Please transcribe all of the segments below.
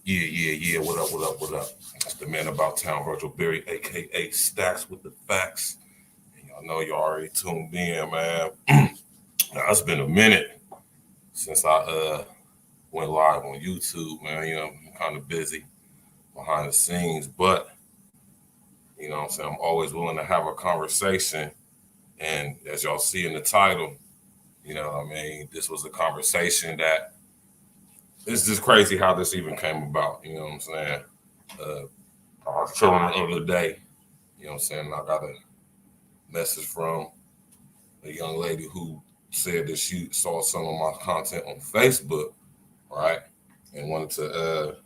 Yeah. What up, what up, what up? That's the man about town, Virgil Berry, aka Stacks with the Facts. And y'all know you already tuned in, man. Now, it's been a minute since I went live on YouTube, man. I'm kind of busy behind the scenes, but what I'm saying, I'm always willing to have a conversation. And as y'all see in the title, this was a conversation that it's just crazy how this even came about. You know what I'm saying? Uh, I was chilling the other day. You know what I'm saying? I got a message from a young lady who said that she saw some of my content on Facebook, right? And wanted to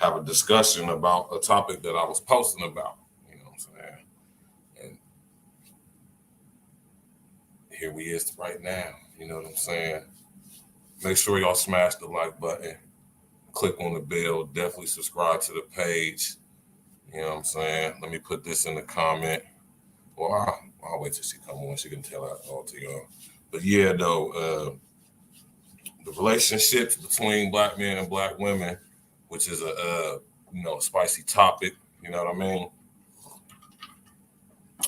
have a discussion about a topic that I was posting about. You know what I'm saying? And here we is right now. You know what I'm saying? Make sure y'all smash the like button, click on the bell, definitely subscribe to the page. You know what I'm saying? Let me put this in the comment. Well, I'll wait till she come on. She can tell that all to y'all. But yeah, though, the relationships between black men and black women, which is a spicy topic. You know what I mean?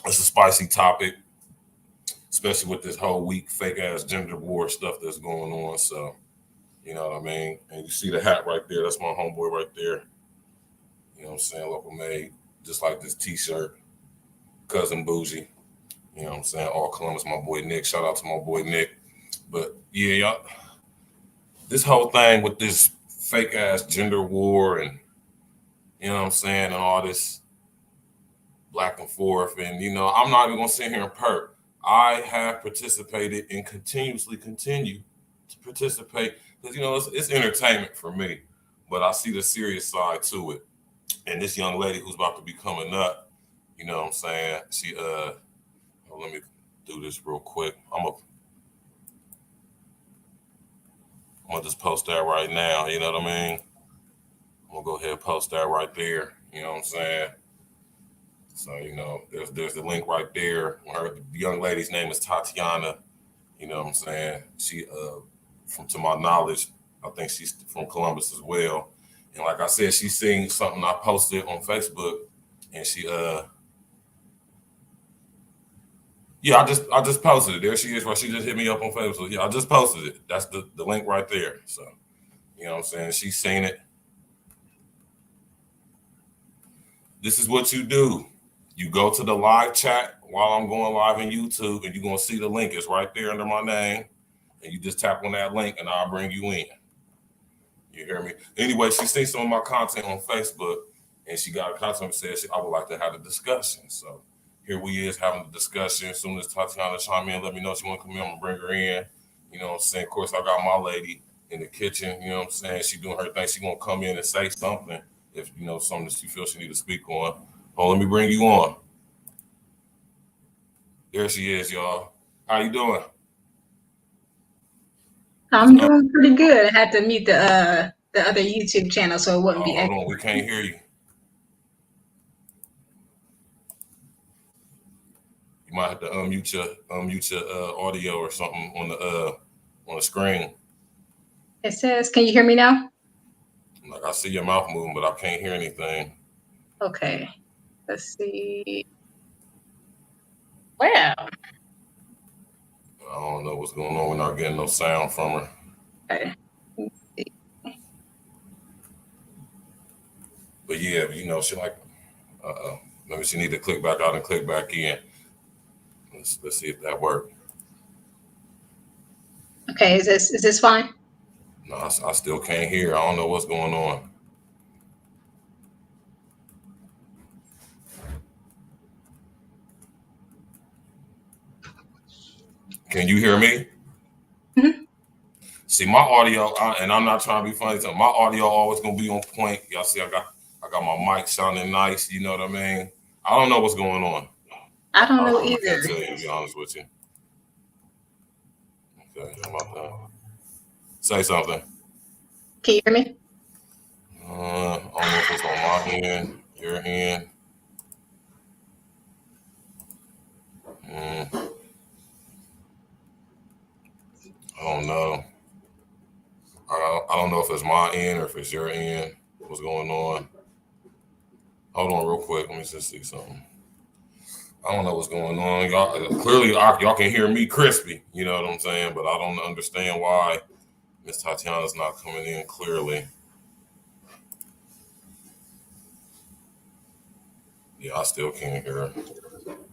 It's a spicy topic, especially with this whole weak fake ass gender war stuff that's going on. So you know what I mean? And you see the hat right there. That's my homeboy right there. You know what I'm saying? Local made. Just like this t-shirt. Cousin Bougie. You know what I'm saying? All Columbus, my boy Nick. Shout out to my boy Nick. But yeah, y'all, this whole thing with this fake ass gender war and you know what I'm saying, and all this back and forth. And I'm not even gonna sit here and perk. I have participated and continuously continue to participate because it's entertainment for me. But I see the serious side to it. And this young lady who's about to be coming up, you know what I'm saying? She let me do this real quick. I'm gonna just post that right now, you know what I mean? I'm gonna go ahead and post that right there. You know what I'm saying? So, there's the link right there. Her the young lady's name is Tatiana. You know what I'm saying? She from to my knowledge, I think she's from Columbus as well. And like I said, she's seen something I posted on Facebook and she yeah, I just posted it. There she is, right? She just hit me up on Facebook. Yeah, I just posted it. That's the link right there. So, you know what I'm saying? She's seen it. This is what you do. You go to the live chat while I'm going live on YouTube, and you're gonna see the link. It's right there under my name, and you just tap on that link, and I'll bring you in. You hear me? Anyway, she seen some of my content on Facebook, and she got a content that says I would like to have a discussion. So here we is having a discussion. As soon as Tatiana chime in, let me know if she want to come in. I'm gonna bring her in. You know what I'm saying? Of course, I got my lady in the kitchen. You know what I'm saying? She doing her thing. She gonna come in and say something if something that she feels she need to speak on. Oh, let me bring you on. There she is, y'all. How you doing? I'm doing pretty good. I had to mute the other YouTube channel so it wouldn't be Hold echoing. on, we can't hear you. You might have to unmute your audio or something on the screen. It says, can you hear me now? Like I see your mouth moving, but I can't hear anything. Okay. Let's see. Well, I don't know what's going on. We're not getting no sound from her. okay. But yeah, she like, maybe she need to click back out and click back in. Let's see if that worked. Okay, is this fine? No, I still can't hear. I don't know what's going on. Can you hear me? Mm-hmm. See my audio, and I'm not trying to be funny. So my audio always gonna be on point. Y'all see, I got my mic sounding nice. You know what I mean? I don't know what's going on. I don't I know really either. can't tell you to be honest with you. Okay, how about that? Say something. Can you hear me? I don't know if it's on my end, your end. Mm, I don't know. I don't know if it's my end or if it's your end. what's going on. Hold on real quick. Let me just see something. I don't know what's going on. Y'all clearly y'all can hear me crispy. You know what I'm saying? But I don't understand why Miss Tatiana's not coming in clearly. Yeah, I still can't hear her.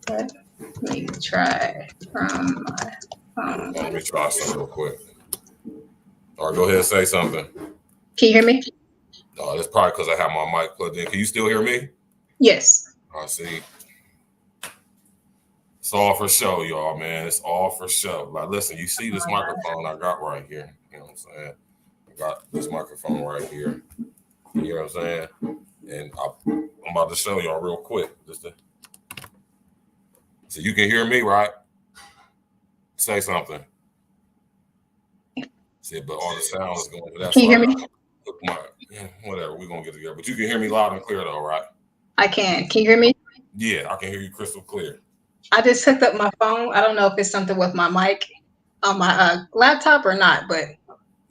Let me try from my phone. Let me try something real quick. All right, go ahead and say something. Can you hear me? That's probably because I have my mic plugged in. Can you still hear me? Yes. I see. It's all for show, y'all, man. It's all for show. Like, listen, you see this microphone I got right here. You know what I'm saying? I got this microphone right here. You know what I'm saying? And I'm about to show y'all real quick. So you can hear me, right? Say something. See, but all the sound is going. That's can you hear me? Whatever. We're gonna get together. But you can hear me loud and clear, though, right? I can. Can you hear me? Yeah, I can hear you crystal clear. I just hooked up my phone. I don't know if it's something with my mic on my laptop or not, but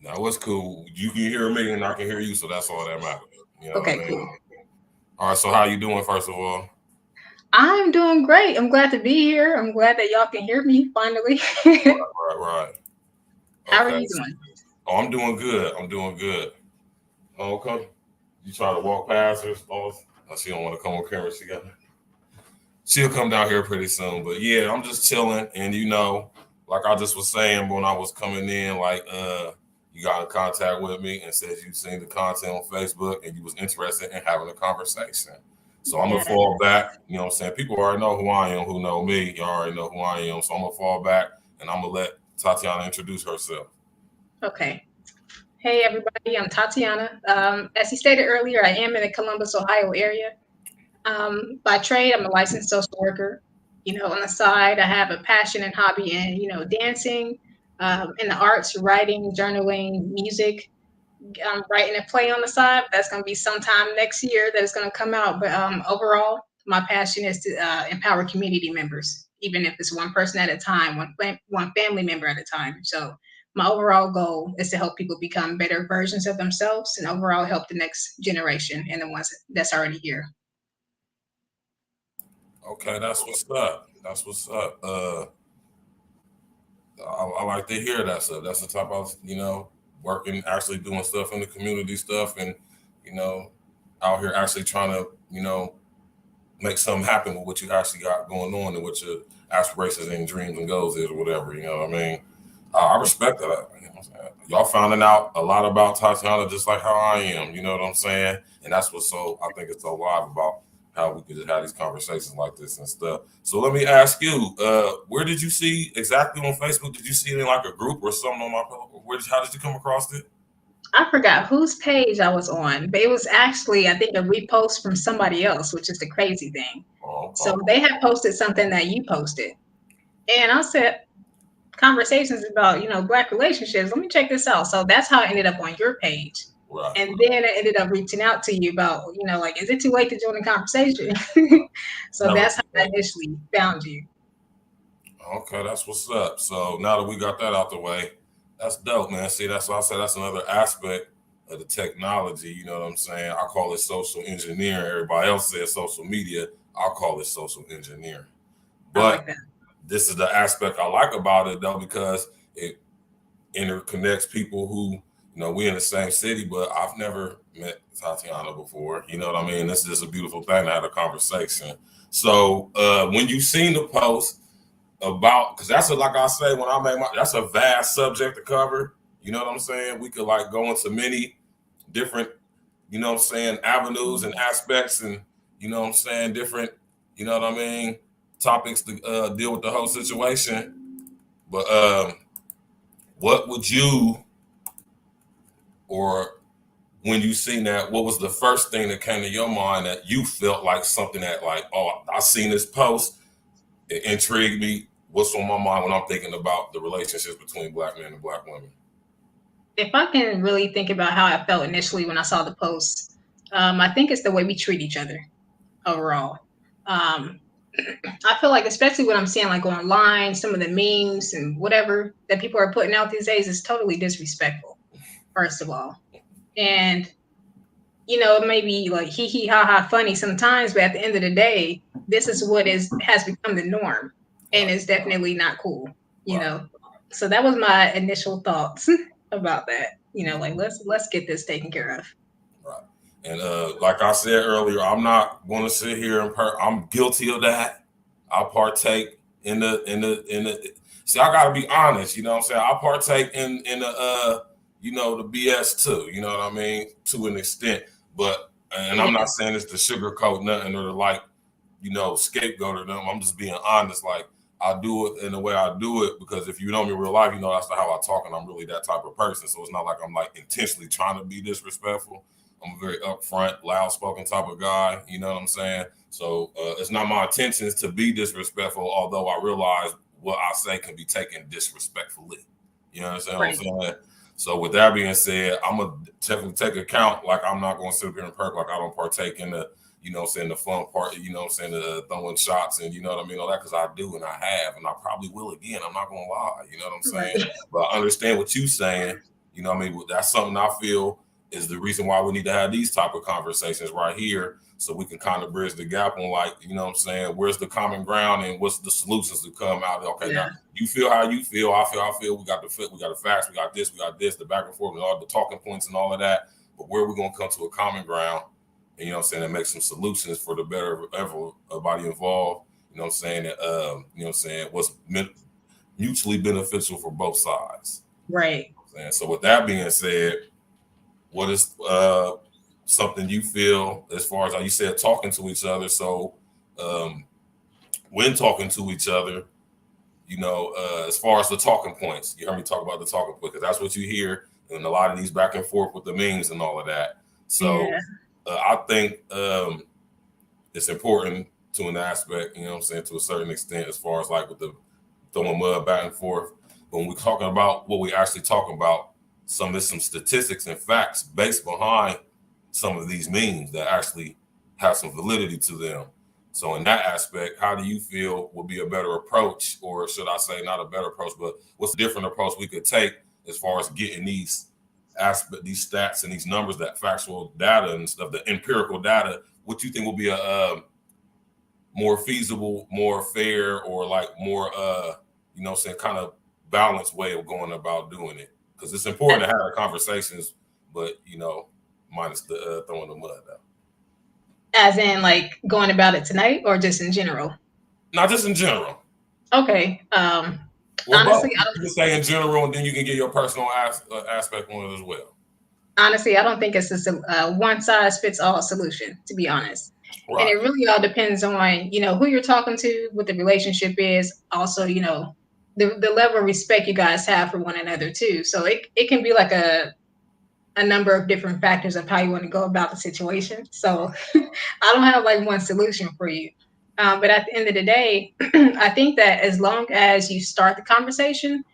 no, it's cool. You can hear me and I can hear you, so that's all that matters. You know okay, what I mean? cool. All right, so how you doing, first of all? I'm doing great. I'm glad to be here. I'm glad that y'all can hear me finally. Right. Okay. How are you doing? Oh, I'm doing good. Okay. You try to walk past her? Oh, she don't want to come on camera. She'll come down here pretty soon. But yeah, I'm just chilling. And like I just was saying when I was coming in, like you got in contact with me and said you seen the content on Facebook and you was interested in having a conversation. So I'm gonna fall back. You know what I'm saying? People already know who I am, who know me. You already know who I am. So I'm gonna fall back and I'm gonna let Tatiana introduce herself. Okay. Hey everybody, I'm Tatiana. As he stated earlier, I am in the Columbus, Ohio area. By trade, I'm a licensed social worker. On the side, I have a passion and hobby in, dancing, in the arts, writing, journaling, music. I'm writing a play on the side. That's going to be sometime next year that it's going to come out. But overall, my passion is to empower community members, even if it's one person at a time, one family member at a time. So my overall goal is to help people become better versions of themselves and overall help the next generation and the ones that's already here. Okay, that's what's up. I like to hear that stuff. That's the type of, working, actually doing stuff in the community stuff and, out here actually trying to, make something happen with what you actually got going on and what your aspirations and dreams and goals is or whatever, you know what I mean? I respect that. You know what I'm saying? Y'all finding out a lot about Tatiana just like how I am, you know what I'm saying? And that's what's I think it's so live about how we could just have these conversations like this and stuff. So let me ask you, where did you see exactly on Facebook? Did you see it in like a group or something on how did you come across it? I forgot whose page I was on, but it was actually, I think, a repost from somebody else, which is the crazy thing. Okay. So they had posted something that you posted. And I said, conversations about, Black relationships. Let me check this out. So that's how I ended up on your page. Right. And then I ended up reaching out to you about, like, is it too late to join the conversation? So that's how I initially found you. Okay, that's what's up. So now that we got that out the way, that's dope, man. See, that's why I said that's another aspect of the technology. You know what I'm saying? I call it social engineering. Everybody else says social media. I'll call it social engineering. But I like that. This is the aspect I like about it, though, because it interconnects people who, we in the same city, but I've never met Tatiana before. You know what I mean? This is just a beautiful thing to have a conversation. So when you seen the post, because that's like I say when I make that's a vast subject to cover. You know what I'm saying? We could like go into many different, avenues and aspects and, different, topics to deal with the whole situation. But what would you, or when you seen that, what was the first thing that came to your mind that you felt like something that like, oh, I seen this post, it intrigued me. What's on my mind when I'm thinking about the relationships between Black men and Black women? If I can really think about how I felt initially when I saw the post, I think it's the way we treat each other overall. I feel like, especially when I'm seeing like online, some of the memes and whatever that people are putting out these days is totally disrespectful, first of all. And, it may be like hee hee ha ha funny sometimes, but at the end of the day, this is what has become the norm, and Right. it's definitely not cool. Right. So that was my initial thoughts about that. Like let's get this taken care of. Right. And like I said earlier, I'm not going to sit here and I'm guilty of that. I partake in the. See, I got to be honest. You know what I'm saying? I partake in the the BS too. You know what I mean? To an extent, but and I'm Yeah, not saying it's to sugarcoat nothing or to like scapegoat or them. I'm just being honest. Like I do it in the way I do it because if you know me in real life, you know that's not how I talk, and I'm really that type of person. So it's not like I'm like intentionally trying to be disrespectful. I'm a very upfront, loud-spoken type of guy. You know what I'm saying? So it's not my intentions to be disrespectful, although I realize what I say can be taken disrespectfully. You understand what I'm right. saying? So with that being said, I'm gonna definitely take account. Like I'm not gonna sit here and perk like I don't partake in the saying the fun part, saying the throwing shots and you know what I mean, all that because I do and I have and I probably will again. I'm not gonna lie, you know what I'm saying? Right. But I understand what you're saying, I mean, that's something I feel is the reason why we need to have these type of conversations right here so we can kind of bridge the gap on like, you know what I'm saying, where's the common ground and what's the solutions to come out. Okay, now Yeah. you feel how you feel, I feel, we got the facts, we got this, the back and forth, and all the talking points and all of that. But where are we gonna come to a common ground? And, you know what I'm saying, and make some solutions for the better of everybody involved. You know what I'm saying? That, you know what I'm saying, what's mutually beneficial for both sides. Right. And so with that being said, what is something you feel as far as how you said talking to each other? So when talking to each other, as far as the talking points, you heard me talk about the talking points because that's what you hear in a lot of these back and forth with the memes and all of that. So Yeah. I think it's important to an aspect, you know what I'm saying, to a certain extent, as far as like with the throwing mud back and forth. But when we're talking about what we actually talking about, some statistics and facts based behind some of these memes that actually have some validity to them. So in that aspect, how do you feel would be a better approach, or should I say not a better approach, but what's a different approach we could take as far as getting these these stats and these numbers, that factual data and stuff, the empirical data, what you think will be a more feasible, more fair, or like more saying kind of balanced way of going about doing it? Because it's important to have the conversations, but minus the throwing the mud out. As in like going about it tonight or just in general? Not just in general. Okay. Well, Honestly, both. You can say in general, and then you can get your personal aspect on it as well. honestly, I don't think it's a one size fits all solution, to be honest. And Right. it really all depends on, who you're talking to, what the relationship is, also, the level of respect you guys have for one another too. So it can be like a number of different factors of how you want to go about the situation. So I don't have like one solution for you. But at the end of the day, I think that as long as you start the conversation,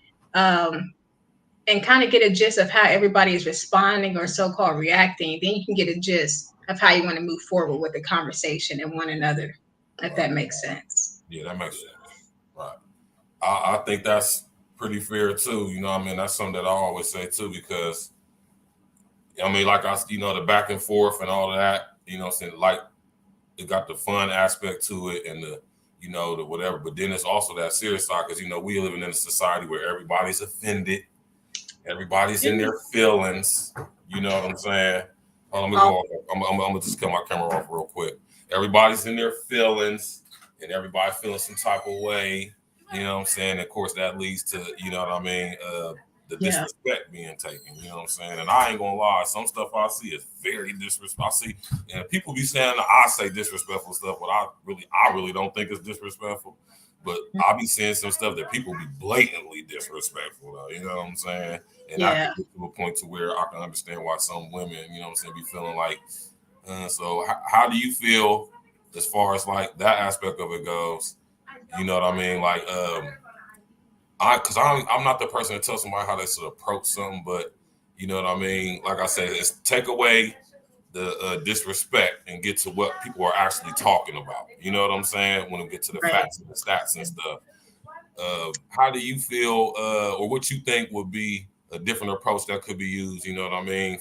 and kind of get a gist of how everybody is responding or so-called reacting, then you can get a gist of how you want to move forward with the conversation and one another, if Right. that makes sense. Yeah, that makes sense. Right. I think that's pretty fair too. You know what I mean? That's something that I always say too, because I mean, like the back and forth and all of that, saying like it got the fun aspect to it and the whatever, but then it's also that serious side because we living in a society where everybody's offended, everybody's in their feelings. You know what I'm saying? Oh, let me go off. I'm gonna just cut my camera off real quick. Everybody's in their feelings and everybody feeling some type of way. You know what I'm saying? Of course, that leads to, you know what I mean, the Yeah. disrespect being taken. You know what I'm saying? And I ain't gonna lie, some stuff I see is very disrespectful. I see, and people be saying I say disrespectful stuff, but I really don't think it's disrespectful. But I be seeing some stuff that people be blatantly disrespectful though. You know what I'm saying? And I Yeah. can get to a point to where I can understand why some women, you know what I'm saying, be feeling like. So how do you feel as far as like that aspect of it goes? You know what I mean? Like, I'm not the person to tell somebody how they should approach something, but you know what I mean? Like I said, it's take away the disrespect and get to what people are actually talking about. You know what I'm saying? When we get to the Right. facts and the stats and stuff. How do you feel, or what you think would be a different approach that could be used? You know what I mean?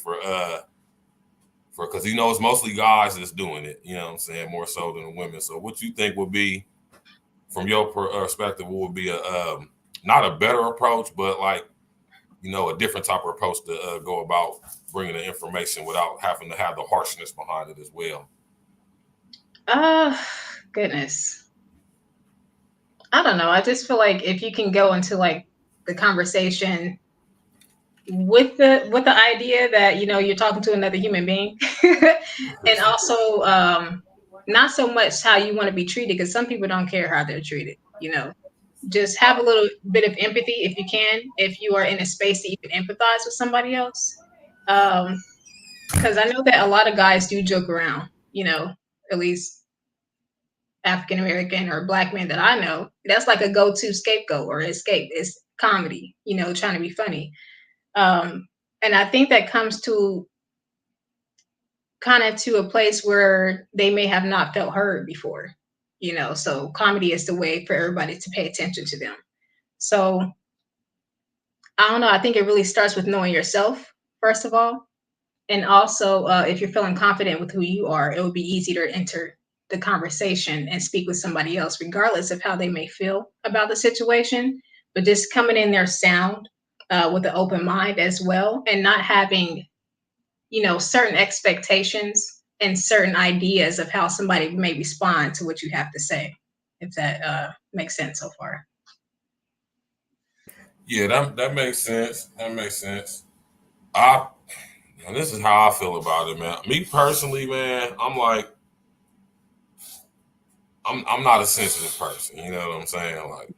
because it's mostly guys that's doing it. You know what I'm saying? More so than the women. So what you think would be, from your perspective, what would be a not a better approach, but like a different type of approach to go about bringing the information without having to have the harshness behind it as well? Goodness. I don't know. I just feel like if you can go into like the conversation with the idea that you're talking to another human being, and also not so much how you want to be treated, because some people don't care how they're treated. Just have a little bit of empathy if you can, if you are in a space that you can empathize with somebody else. Because I know that a lot of guys do joke around, at least African American or Black men that I know. That's like a go-to scapegoat or escape. It's comedy, trying to be funny. And I think that comes to kind of to a place where they may have not felt heard before, so comedy is the way for everybody to pay attention to them. So I don't know. I think it really starts with knowing yourself, first of all. And also, if you're feeling confident with who you are, it would be easy to enter the conversation and speak with somebody else, regardless of how they may feel about the situation. But just coming in there sound, with an open mind as well, and not having, certain expectations and certain ideas of how somebody may respond to what you have to say, if that makes sense so far. Yeah, that makes sense. That makes sense. And this is how I feel about it, man. Me personally, man, I'm not a sensitive person. You know what I'm saying? Like,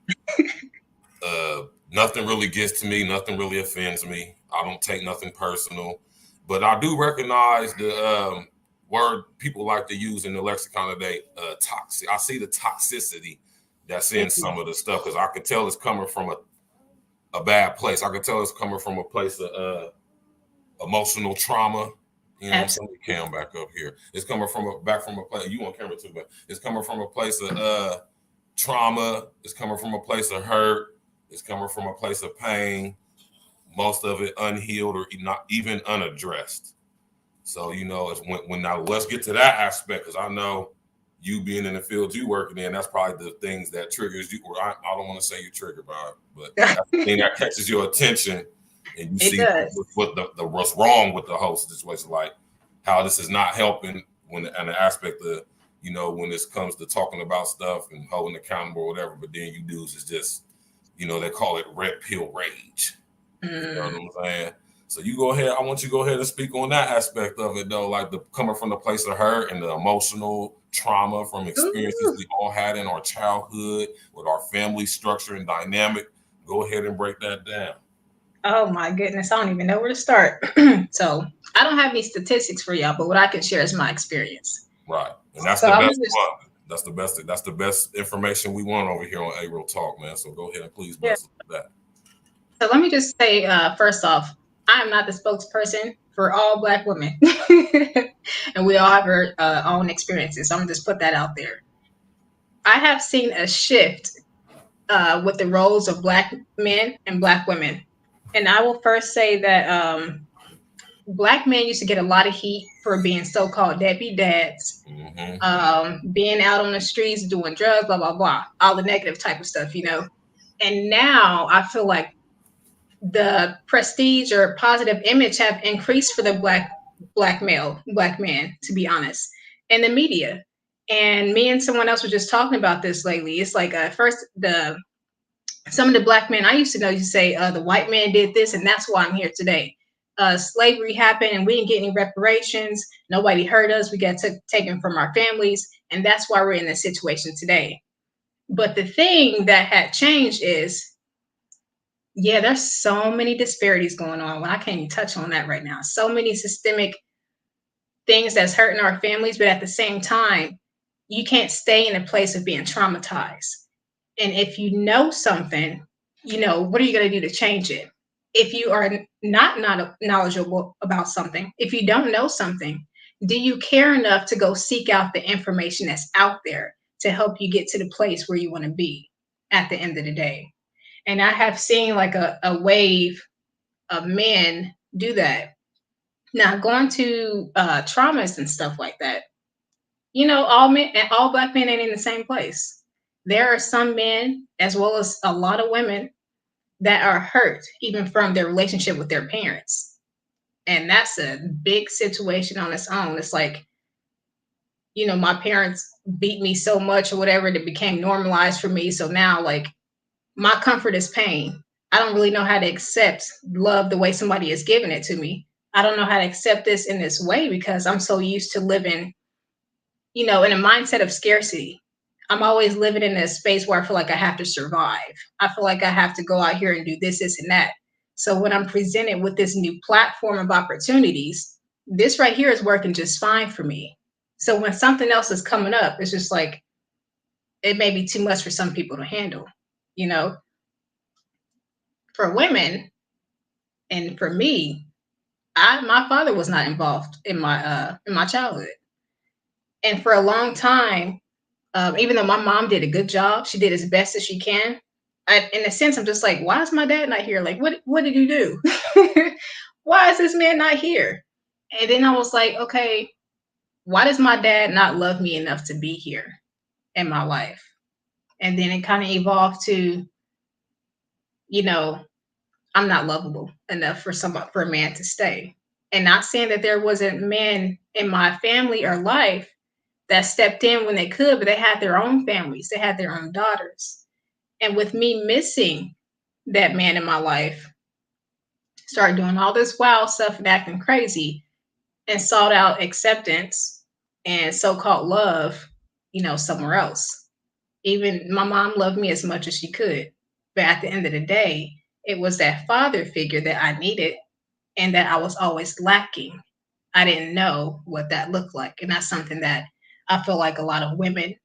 nothing really gets to me. Nothing really offends me. I don't take nothing personal. But I do recognize the word people like to use in the lexicon today, toxic. I see the toxicity that's in some of the stuff, because I can tell it's coming from a bad place. I can tell it's coming from a place of emotional trauma. Absolutely. Cam back up here. It's coming from a place. You on camera too, but it's coming from a place of trauma. It's coming from a place of hurt. It's coming from a place of pain. Most of it unhealed or not even unaddressed. So it's when now let's get to that aspect, because I know you being in the field you working in, that's probably the things that triggers you. Or I don't want to say you're triggered by it, but that's the thing that catches your attention. And you see what what's wrong with the whole situation, like how this is not helping and the aspect of, when this comes to talking about stuff and holding accountable or whatever, but then you dudes is just, they call it red pill rage. You know what I'm saying? So you go ahead. I want you to go ahead and speak on that aspect of it, though, like coming from the place of hurt and the emotional trauma from experiences we all had in our childhood with our family structure and dynamic. Go ahead and break that down. Oh my goodness, I don't even know where to start. So I don't have any statistics for y'all, but what I can share is my experience. Right, and that's the best one. That's the best. That's the best information we want over here on A Real Talk, man. So go ahead and please bless us with that. So let me just say, first off, I am not the spokesperson for all Black women, and we all have our own experiences. So I'm gonna just put that out there. I have seen a shift with the roles of Black men and Black women. And I will first say that Black men used to get a lot of heat for being so-called deadbeat dads, being out on the streets, doing drugs, blah, blah, blah, all the negative type of stuff, And now I feel like the prestige or positive image have increased for the black man, to be honest, in the media. And me and someone else were just talking about this lately. It's like first some of the Black men I used to know used to say the white man did this and that's why I'm here today. Slavery happened and we didn't get any reparations. Nobody hurt us. We got taken from our families. And that's why we're in this situation today. But the thing that had changed is, yeah, there's so many disparities going on. Well, I can't even touch on that right now. So many systemic things that's hurting our families. But at the same time, you can't stay in a place of being traumatized. And if you know something, what are you going to do to change it? If you are not knowledgeable about something, if you don't know something, do you care enough to go seek out the information that's out there to help you get to the place where you want to be at the end of the day? And I have seen like a wave of men do that. Now, going to traumas and stuff like that, you know, all men and all black men ain't in the same place. There are some men, as well as a lot of women, that are hurt even from their relationship with their parents. And that's a big situation on its own. It's like, you know, my parents beat me so much or whatever that became normalized for me. So now, like, my comfort is pain. I don't really know how to accept love the way somebody is giving it to me. I don't know how to accept this in this way because I'm so used to living, you know, in a mindset of scarcity. I'm always living in a space where I feel like I have to survive. I feel like I have to go out here and do this, and that. So when I'm presented with this new platform of opportunities, this right here is working just fine for me. So when something else is coming up, it's just like it may be too much for some people to handle. You know, for women and for me, my father was not involved in my childhood, and for a long time, even though my mom did a good job, she did as best as she can. In a sense, I'm just like, why is my dad not here? Like, what did you do? Why is this man not here? And then I was like, okay, why does my dad not love me enough to be here in my life? And then it kind of evolved to, you know, I'm not lovable enough for a man to stay. And not saying that there wasn't men in my family or life that stepped in when they could, but they had their own families, they had their own daughters. And with me missing that man in my life, started doing all this wild stuff and acting crazy and sought out acceptance and so-called love, you know, somewhere else. Even my mom loved me as much as she could. But at the end of the day, it was that father figure that I needed and that I was always lacking. I didn't know what that looked like. And that's something that I feel like a lot of women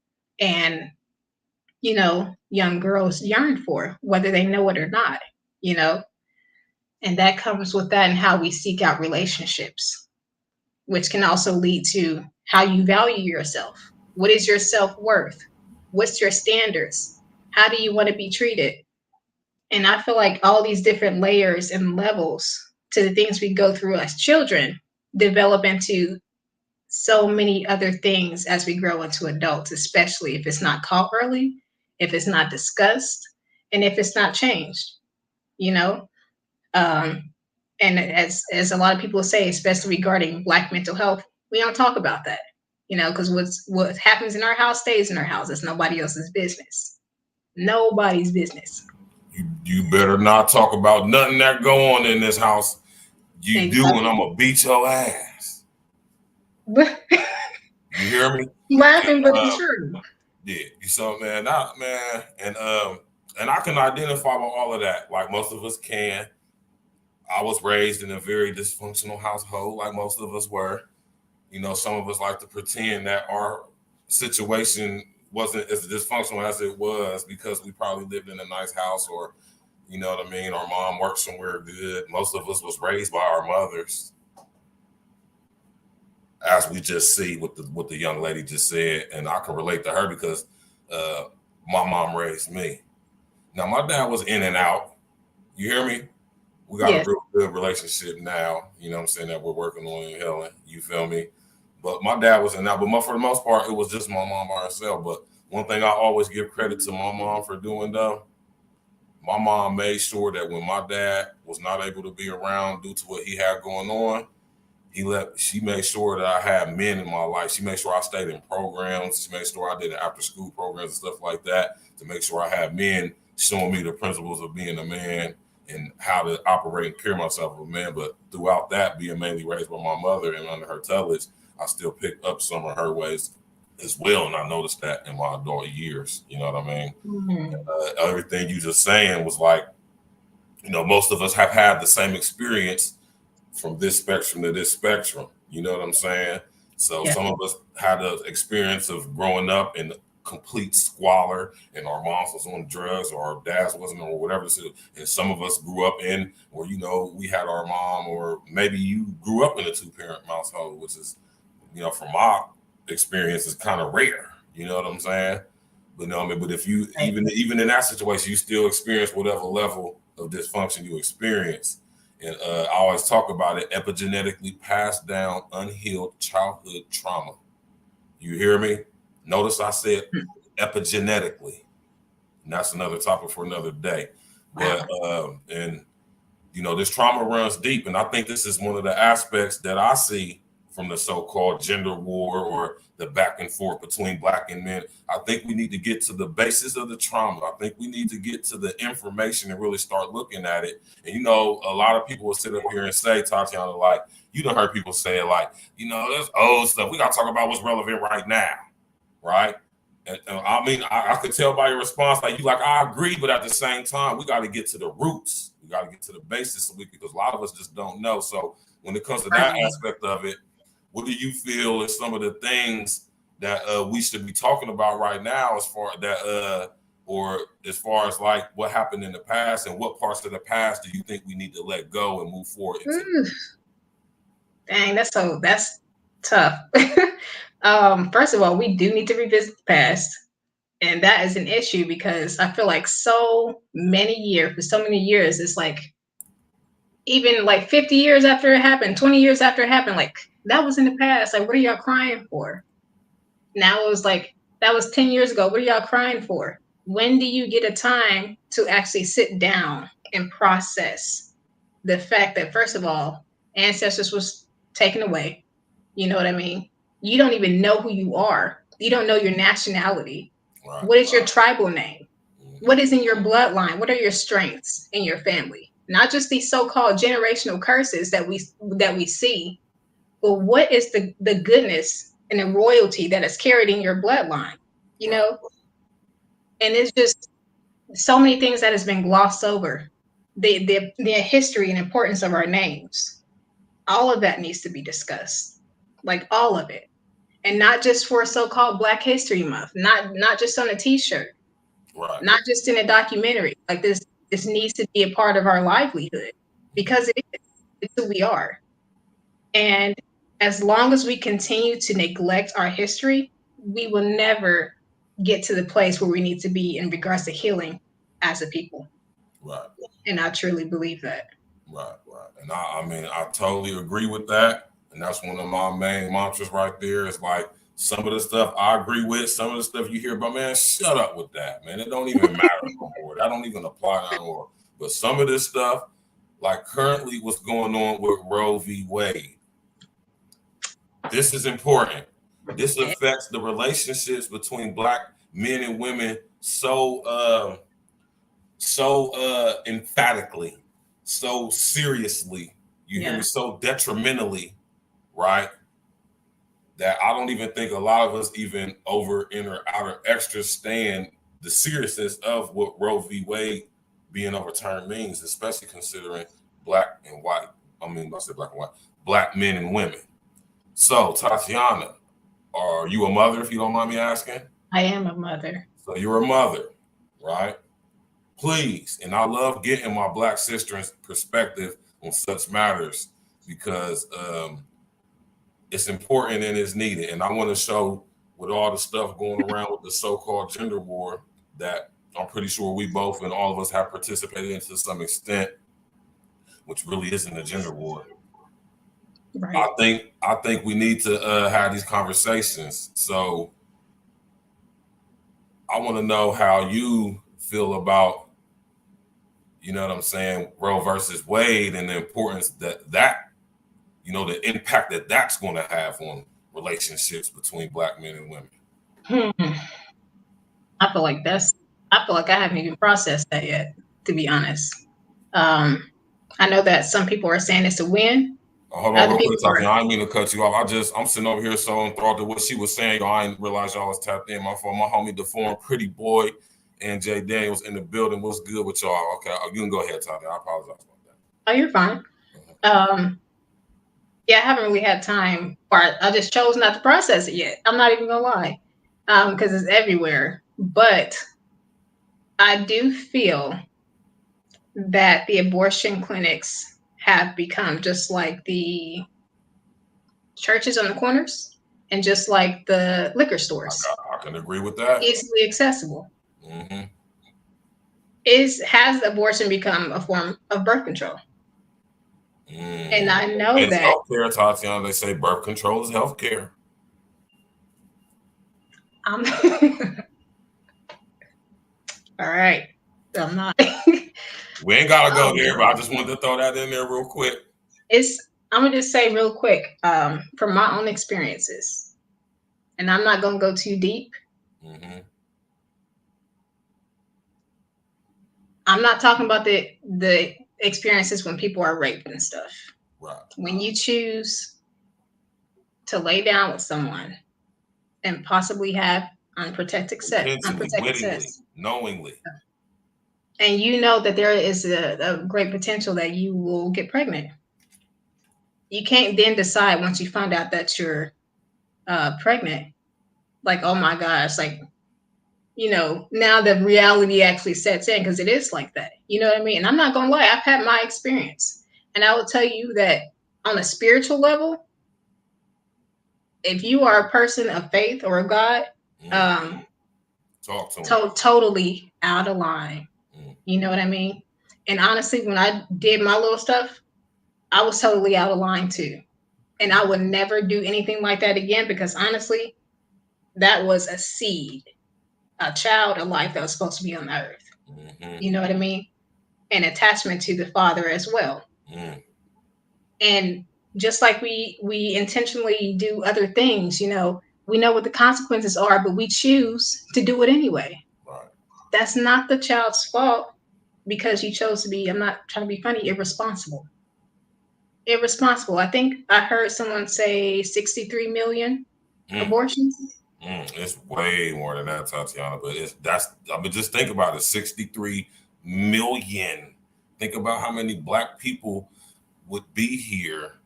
and, you know, young girls yearn for, whether they know it or not, you know, and that comes with that and how we seek out relationships, which can also lead to how you value yourself. What is your self worth? What's your standards? How do you want to be treated? And I feel like all these different layers and levels to the things we go through as children develop into so many other things as we grow into adults, especially if it's not caught early, if it's not discussed, and if it's not changed, you know? Um, and as a lot of people say, especially regarding Black mental health, we don't talk about that, you know, because what happens in our house stays in our house. It's nobody else's business. Nobody's business. You better not talk about nothing that go on in this house. You do, and I'm Exactly. gonna beat your ass. You hear me? And Laughing, but it's true. yeah, you saw, man, and I can identify with all of that. Like most of us can. I was raised in a very dysfunctional household, like most of us were. You know, some of us like to pretend that our situation wasn't as dysfunctional as it was because we probably lived in a nice house, or you know what I mean, our mom worked somewhere good. Most of us was raised by our mothers, as we just see what the young lady just said, and I can relate to her because uh, my mom raised me. Now my dad was in and out. You hear me? We got a Yes. real good relationship now. You know what I'm saying, that we're working on in Helen. You feel me? But my dad was in and out. But for the most part, it was just my mom by herself. But one thing I always give credit to my mom for doing though, my mom made sure that when my dad was not able to be around due to what he had going on, she made sure that I had men in my life. She made sure I stayed in programs. She made sure I did after school programs and stuff like that to make sure I had men showing me the principles of being a man and how to operate and carry myself as a man. But throughout that, being mainly raised by my mother and under her tutelage, I still picked up some of her ways as well. And I noticed that in my adult years. You know what I mean? Mhm. Everything you just saying was like, you know, most of us have had the same experience from this spectrum to this spectrum. You know what I'm saying? So Yeah. some of us had the experience of growing up in complete squalor, and our moms was on drugs, or our dads wasn't, or whatever. And some of us grew up in, or you know, we had our mom, or maybe you grew up in a two-parent household, which is, you know, from my experience, is kind of rare. You know what I'm saying? But no, I mean, but if you Right. even in that situation, you still experience whatever level of dysfunction you experience, And I always talk about it, epigenetically passed down unhealed childhood trauma. You hear me? Notice I said epigenetically. And that's another topic for another day. But and you know, this trauma runs deep, and I think this is one of the aspects that I see from the so-called gender war or the back and forth between black and men. I think we need to get to the basis of the trauma. I think we need to get to the information and really start looking at it. And you know, a lot of people will sit up here and say, Tatiana, like, you done heard people say it, like, you know, there's old stuff. We got to talk about what's relevant right now, right? And I mean, I could tell by your response, like, you like, I agree, but at the same time, we got to get to the roots. We got to get to the basis of it, because a lot of us just don't know. So when it comes to that aspect of it, what do you feel is some of the things that we should be talking about right now, as far that or as far as like what happened in the past, and what parts of the past do you think we need to let go and move forward into? Dang, that's tough. First of all, we do need to revisit the past. And that is an issue, because I feel like for so many years, it's like, even like 50 years after it happened, 20 years after it happened, like, that was in the past. Like, what are y'all crying for? Now it was like, that was 10 years ago. What are y'all crying for? When do you get a time to actually sit down and process the fact that, first of all, ancestors was taken away? You know what I mean? You don't even know who you are. You don't know your nationality. Right. What is your tribal name? What is in your bloodline? What are your strengths in your family? Not just these so-called generational curses that we see, but what is the goodness and the royalty that is carried in your bloodline? You know? And it's just so many things that has been glossed over. The history and importance of our names. All of that needs to be discussed. Like, all of it. And not just for so-called Black History Month, not just on a t-shirt, right, not just in a documentary. Like, this needs to be a part of our livelihood, because it's who we are. And as long as we continue to neglect our history, we will never get to the place where we need to be in regards to healing as a people. Right. And I truly believe that. Right. And I mean, I totally agree with that. And that's one of my main mantras right there. Is like, some of the stuff I agree with, some of the stuff you hear about, man, shut up with that, man. It don't even matter no more. That don't even apply no more. But some of this stuff, like currently what's going on with Roe v. Wade, this is important. This affects the relationships between Black men and women so emphatically, so seriously, you hear me, so detrimentally, right? That I don't even think a lot of us even over, in, or out, or extra stand the seriousness of what Roe v. Wade being overturned means, especially considering Black and white. I mean, I said Black and white, Black men and women. So, Tatiana, are you a mother, if you don't mind me asking? I am a mother. So you're a mother, right? Please, and I love getting my Black sister's perspective on such matters, because it's important and it's needed. And I want to show, with all the stuff going around with the so-called gender war, that I'm pretty sure we both and all of us have participated in to some extent, which really isn't a gender war. Right. I think we need to have these conversations. So I want to know how you feel about, you know what I'm saying, Roe versus Wade, and the importance that you know, the impact that that's going to have on relationships between Black men and women. I feel like I haven't even processed that yet, to be honest. I know that some people are saying it's a win. Hold on, real quick, I didn't mean to cut you off. I'm sitting over here so enthralled to what she was saying. Y'all, I didn't realize y'all was tapped in. My phone, my homie DeForm, Pretty Boy, and Jay Daniels in the building. What's good with y'all? Okay, you can go ahead, Tatiana. I apologize about that. Oh, you're fine. Yeah, I haven't really had time, or I just chose not to process it yet. I'm not even gonna lie, because it's everywhere. But I do feel that the abortion clinics have become just like the churches on the corners, and just like the liquor stores. I can agree with that. Easily accessible. Mm-hmm. Has abortion become a form of birth control? And I know it's that. healthcare, Tatiana. They say birth control is healthcare. I'm all right. I'm not. We ain't gotta go there, but I just wanted to throw that in there real quick. I'm gonna just say real quick, from my own experiences, and I'm not gonna go too deep. Mm-hmm. I'm not talking about the experiences when people are raped and stuff. Right. When you choose to lay down with someone and possibly have unprotected sex, knowingly, and you know that there is a great potential that you will get pregnant, you can't then decide once you find out that you're pregnant, like, oh my gosh, like, now the reality actually sets in, because it is like that. You know what I mean? And I'm not gonna lie, I've had my experience, and I will tell you that on a spiritual level, if you are a person of faith or of God, talk to him. Totally out of line. You know what I mean? And honestly, when I did my little stuff, I was totally out of line too. And I would never do anything like that again, because honestly, that was a seed, a child, a life that was supposed to be on the earth. You know what I mean? An attachment to the Father as well. And just like we intentionally do other things, we know what the consequences are, but we choose to do it anyway. Right. That's not the child's fault, because you chose to be, I'm not trying to be funny, irresponsible. I think I heard someone say 63 million abortions. It's way more than that, Tatiana. But just think about it. 63 million. Think about how many Black people would be here.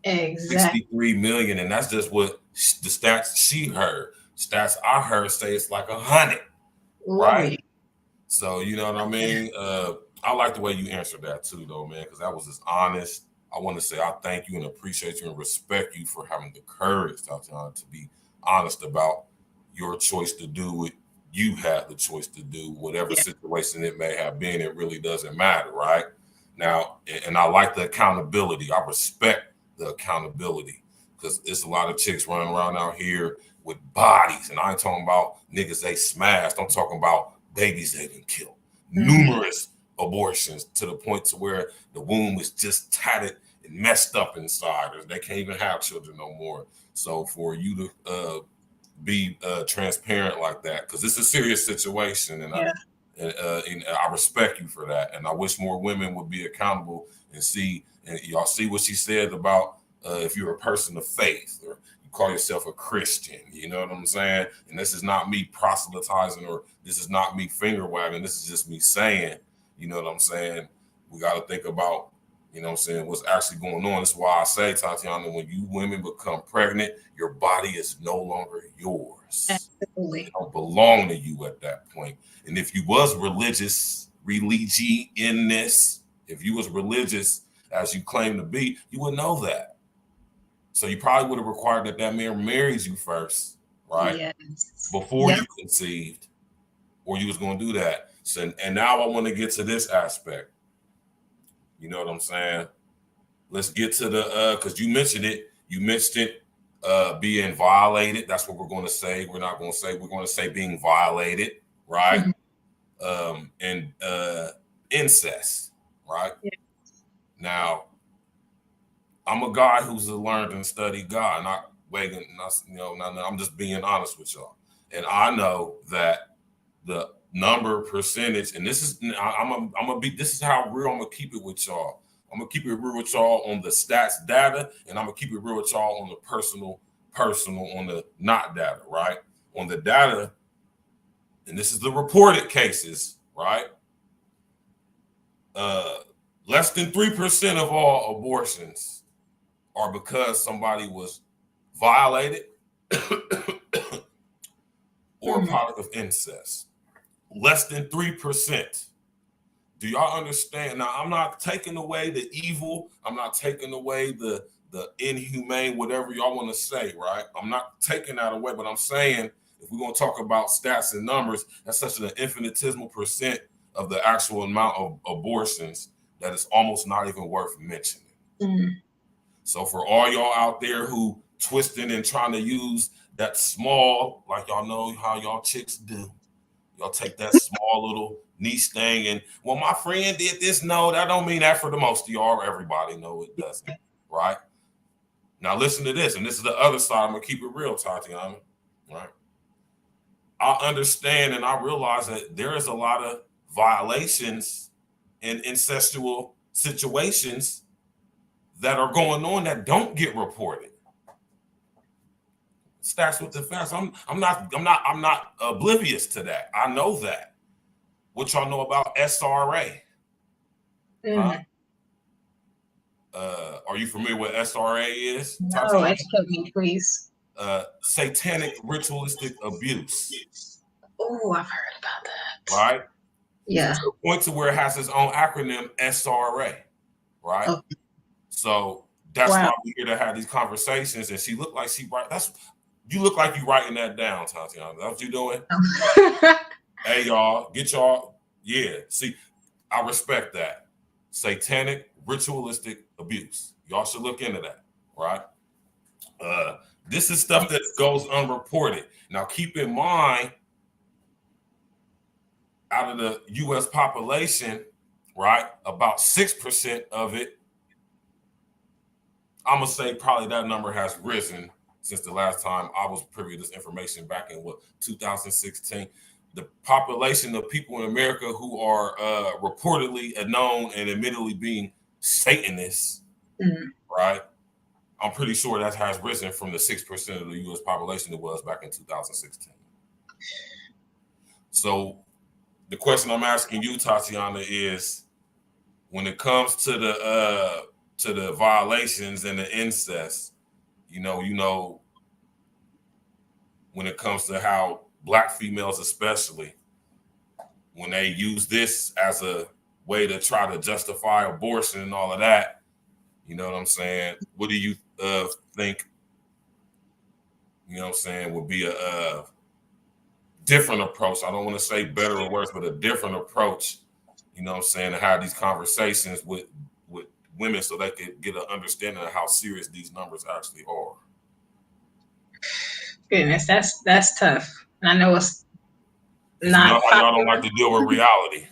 Exactly. 63 million, and that's just what the stats she heard. Stats I heard say it's like 100, right? So you know what I mean. I like the way you answered that too, though, man, because that was just honest. I want to say I thank you and appreciate you and respect you for having the courage, Tatiana, to be honest about your choice to do what you had the choice to do, whatever situation it may have been. It really doesn't matter, right? Now, and I like the accountability. I respect the accountability, because it's a lot of chicks running around out here with bodies, and I ain't talking about niggas they smashed. I'm talking about babies they've been killed, numerous abortions, to the point to where the womb is just tatted and messed up inside, or they can't even have children no more. So for you to be transparent like that, because it's a serious situation, and I respect you for that, and I wish more women would be accountable and see. And y'all see what she said about if you're a person of faith, or you call yourself a Christian, you know what I'm saying? And this is not me proselytizing, or this is not me finger wagging. This is just me saying, you know what I'm saying? We got to think about, you know what I'm saying, what's actually going on. That's why I say, Tatiana, when you women become pregnant, your body is no longer yours. Absolutely. It don't belong to you at that point. And if you was religious, in this, if you was religious as you claim to be, you would know that. So you probably would have required that man marries you first, right? Yes. Before you conceived, or you was going to do that. So, and now I want to get to this aspect. You know what I'm saying? Let's get to the, because you mentioned it. You mentioned it being violated. That's what we're going to say. We're not going to say, we're going to say being violated, right? And incest, right? Yeah. Now, I'm a guy who's learned and studied God, not wagging, I'm just being honest with y'all. And I know that the number percentage, and this is this is how real I'm gonna keep it with y'all. I'm gonna keep it real with y'all on the stats data, and I'm gonna keep it real with y'all on the personal on the not data, right? On the data, and this is the reported cases, right? Less than 3% of all abortions are because somebody was violated or a product of incest. Less than 3%. Do y'all understand? Now, I'm not taking away the evil. I'm not taking away the inhumane, whatever y'all want to say, right? I'm not taking that away, but I'm saying if we're going to talk about stats and numbers, that's such an infinitesimal percent of the actual amount of abortions that it's almost not even worth mentioning. Mm. So for all y'all out there who twisting and trying to use that small, like y'all know how y'all chicks do, y'all take that small little niche thing and, well, my friend did this. No, that don't mean that for the most of y'all. Everybody know it doesn't, right? Now listen to this, and this is the other side. I'm gonna keep it real, Tatiana, right? I understand and I realize that there is a lot of violations and incestual situations that are going on that don't get reported. Stacks with the facts. I'm not oblivious to that. I know that. What y'all know about SRA? Huh? Are you familiar with SRA is? No, educate me, please. Satanic ritualistic abuse. Oh, I've heard about that. Right? Yeah. To the point to where it has its own acronym, SRA. Right? Okay. So that's why we're here to have these conversations. And she looked like she right. You look like you writing that down, Tatiana. That's what you doing? Hey, y'all, get y'all. Yeah. See, I respect that. Satanic ritualistic abuse. Y'all should look into that, right? This is stuff that goes unreported. Now, keep in mind, out of the U.S. population, right, about 6% of it, I'm going to say probably that number has risen since the last time I was privy to this information back in, 2016. The population of people in America who are reportedly known and admittedly being Satanists, right? I'm pretty sure that has risen from the 6% of the U.S. population it was back in 2016. So the question I'm asking you, Tatiana, is when it comes to the violations and the incest, you know, when it comes to how Black females, especially, when they use this as a way to try to justify abortion and all of that, you know what I'm saying? What do you think, you know what I'm saying, would be a different approach? I don't want to say better or worse, but a different approach, you know what I'm saying, to have these conversations with women so they could get an understanding of how serious these numbers actually are. Goodness, that's tough. And I know it's not. You know how y'all don't like to deal with reality.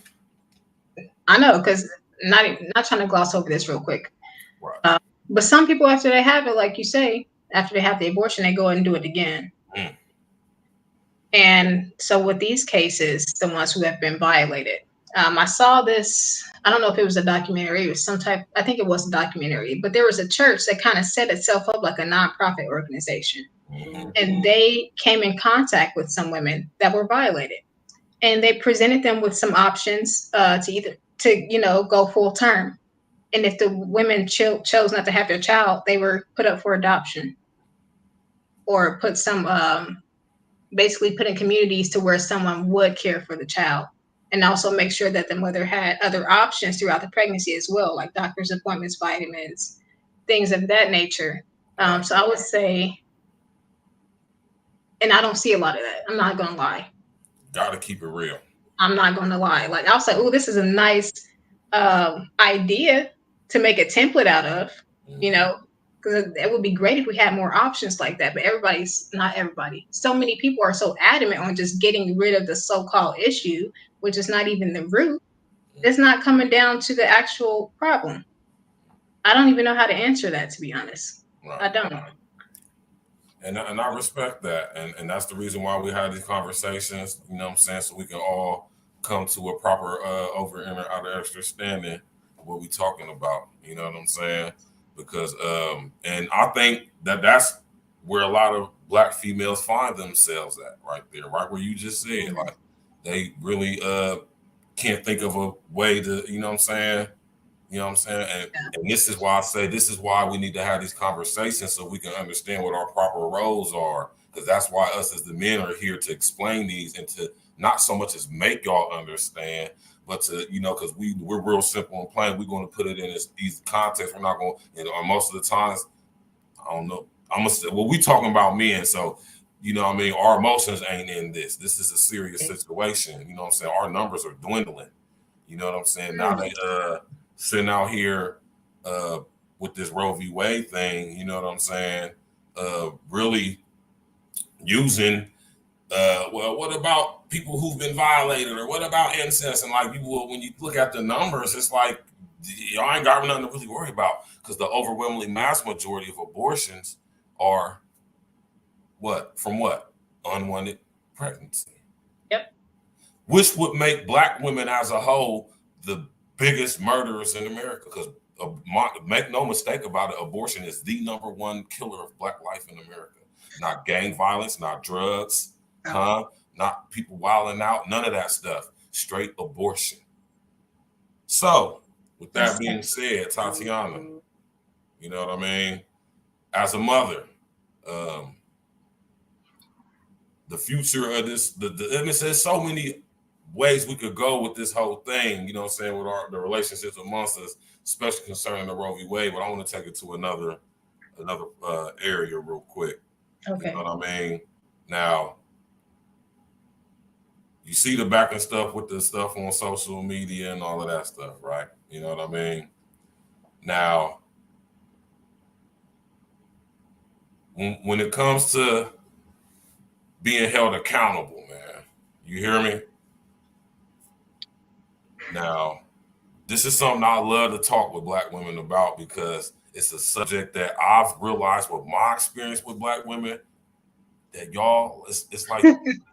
I know, because not trying to gloss over this real quick. Right. But some people, after they have it, like you say, after they have the abortion, they go and do it again. And so with these cases, the ones who have been violated, I saw this, I don't know if it was a documentary, it was some type, I think it was a documentary, but there was a church that kind of set itself up like a nonprofit organization. And they came in contact with some women that were violated. And they presented them with some options to go full term. And if the women chose not to have their child, they were put up for adoption or put basically put in communities to where someone would care for the child, and also make sure that the mother had other options throughout the pregnancy as well, like doctor's appointments, vitamins, things of that nature. So I would say, and I don't see a lot of that. I'm not going to lie. Gotta keep it real. I'm not going to lie. Like I'll say, oh, this is a nice idea to make a template out of, because it would be great if we had more options like that. But not everybody. So many people are so adamant on just getting rid of the so-called issue, which is not even the root. It's not coming down to the actual problem. I don't even know how to answer that, to be honest. Right. I don't. And I respect that. And that's the reason why we have these conversations, you know what I'm saying, so we can all come to a proper understanding of what we're talking about. You know what I'm saying? Because and I think that's where a lot of Black females find themselves at, right there, right where you just said, like they really can't think of a way to, you know what I'm saying? You know what I'm saying? And this is why I say this is why we need to have these conversations so we can understand what our proper roles are. Because that's why us as the men are here to explain these and to not so much as make y'all understand, but to, because we're real simple and plain. We're going to put it in this easy context. We're not going, most of the times, I don't know. We talking about men, so our emotions ain't in this. This is a serious situation. You know what I'm saying? Our numbers are dwindling. You know what I'm saying? Now they sitting out here with this Roe v. Wade thing, you know what I'm saying? Really using, well, what about people who've been violated, or what about incest? And like, people, when you look at the numbers, it's like y'all ain't got nothing to really worry about, because the overwhelmingly mass majority of abortions are from what? Unwanted pregnancy. Yep. Which would make Black women as a whole the biggest murderers in America, because make no mistake about it, abortion is the number one killer of Black life in America. Not gang violence, not drugs, not people wilding out, none of that stuff. Straight abortion. So, with that being said, Tatiana, you know what I mean? As a mother, the future of this, there's so many ways we could go with this whole thing, you know what I'm saying, with the relationships amongst us, especially concerning the Roe v. Wade, but I want to take it to another area real quick. Okay. You know what I mean? Now, you see the back and stuff with the stuff on social media and all of that stuff, right? You know what I mean? Now, when it comes to being held accountable, man, you hear me? Now, this is something I love to talk with Black women about, because it's a subject that I've realized with my experience with Black women, that y'all, it's like,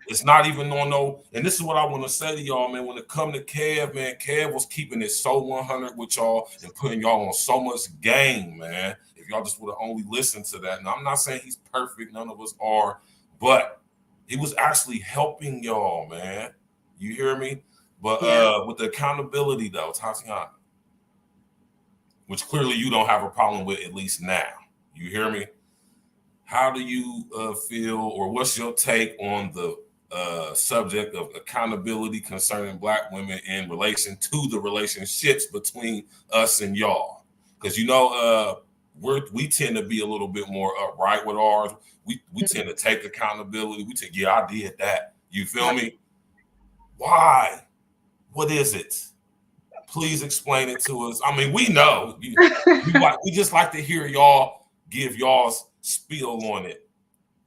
it's not even on no, and this is what I want to say to y'all, man, when it come to Kev, man, Kev was keeping it so 100 with y'all and putting y'all on so much game, man. If y'all just would have only listened to that. Now, I'm not saying he's perfect, none of us are, but he was actually helping y'all, man. You hear me? But with the accountability, though, Tatiana, which clearly you don't have a problem with, at least now. You hear me? How do you feel, or what's your take on the subject of accountability concerning Black women in relation to the relationships between us and y'all? Because, you know, we tend to be a little bit more upright with ours. We tend to take accountability. We take, I did that. You feel me? Why? What is it? Please explain it to us. I mean, we know. We just like to hear y'all give y'all's spiel on it,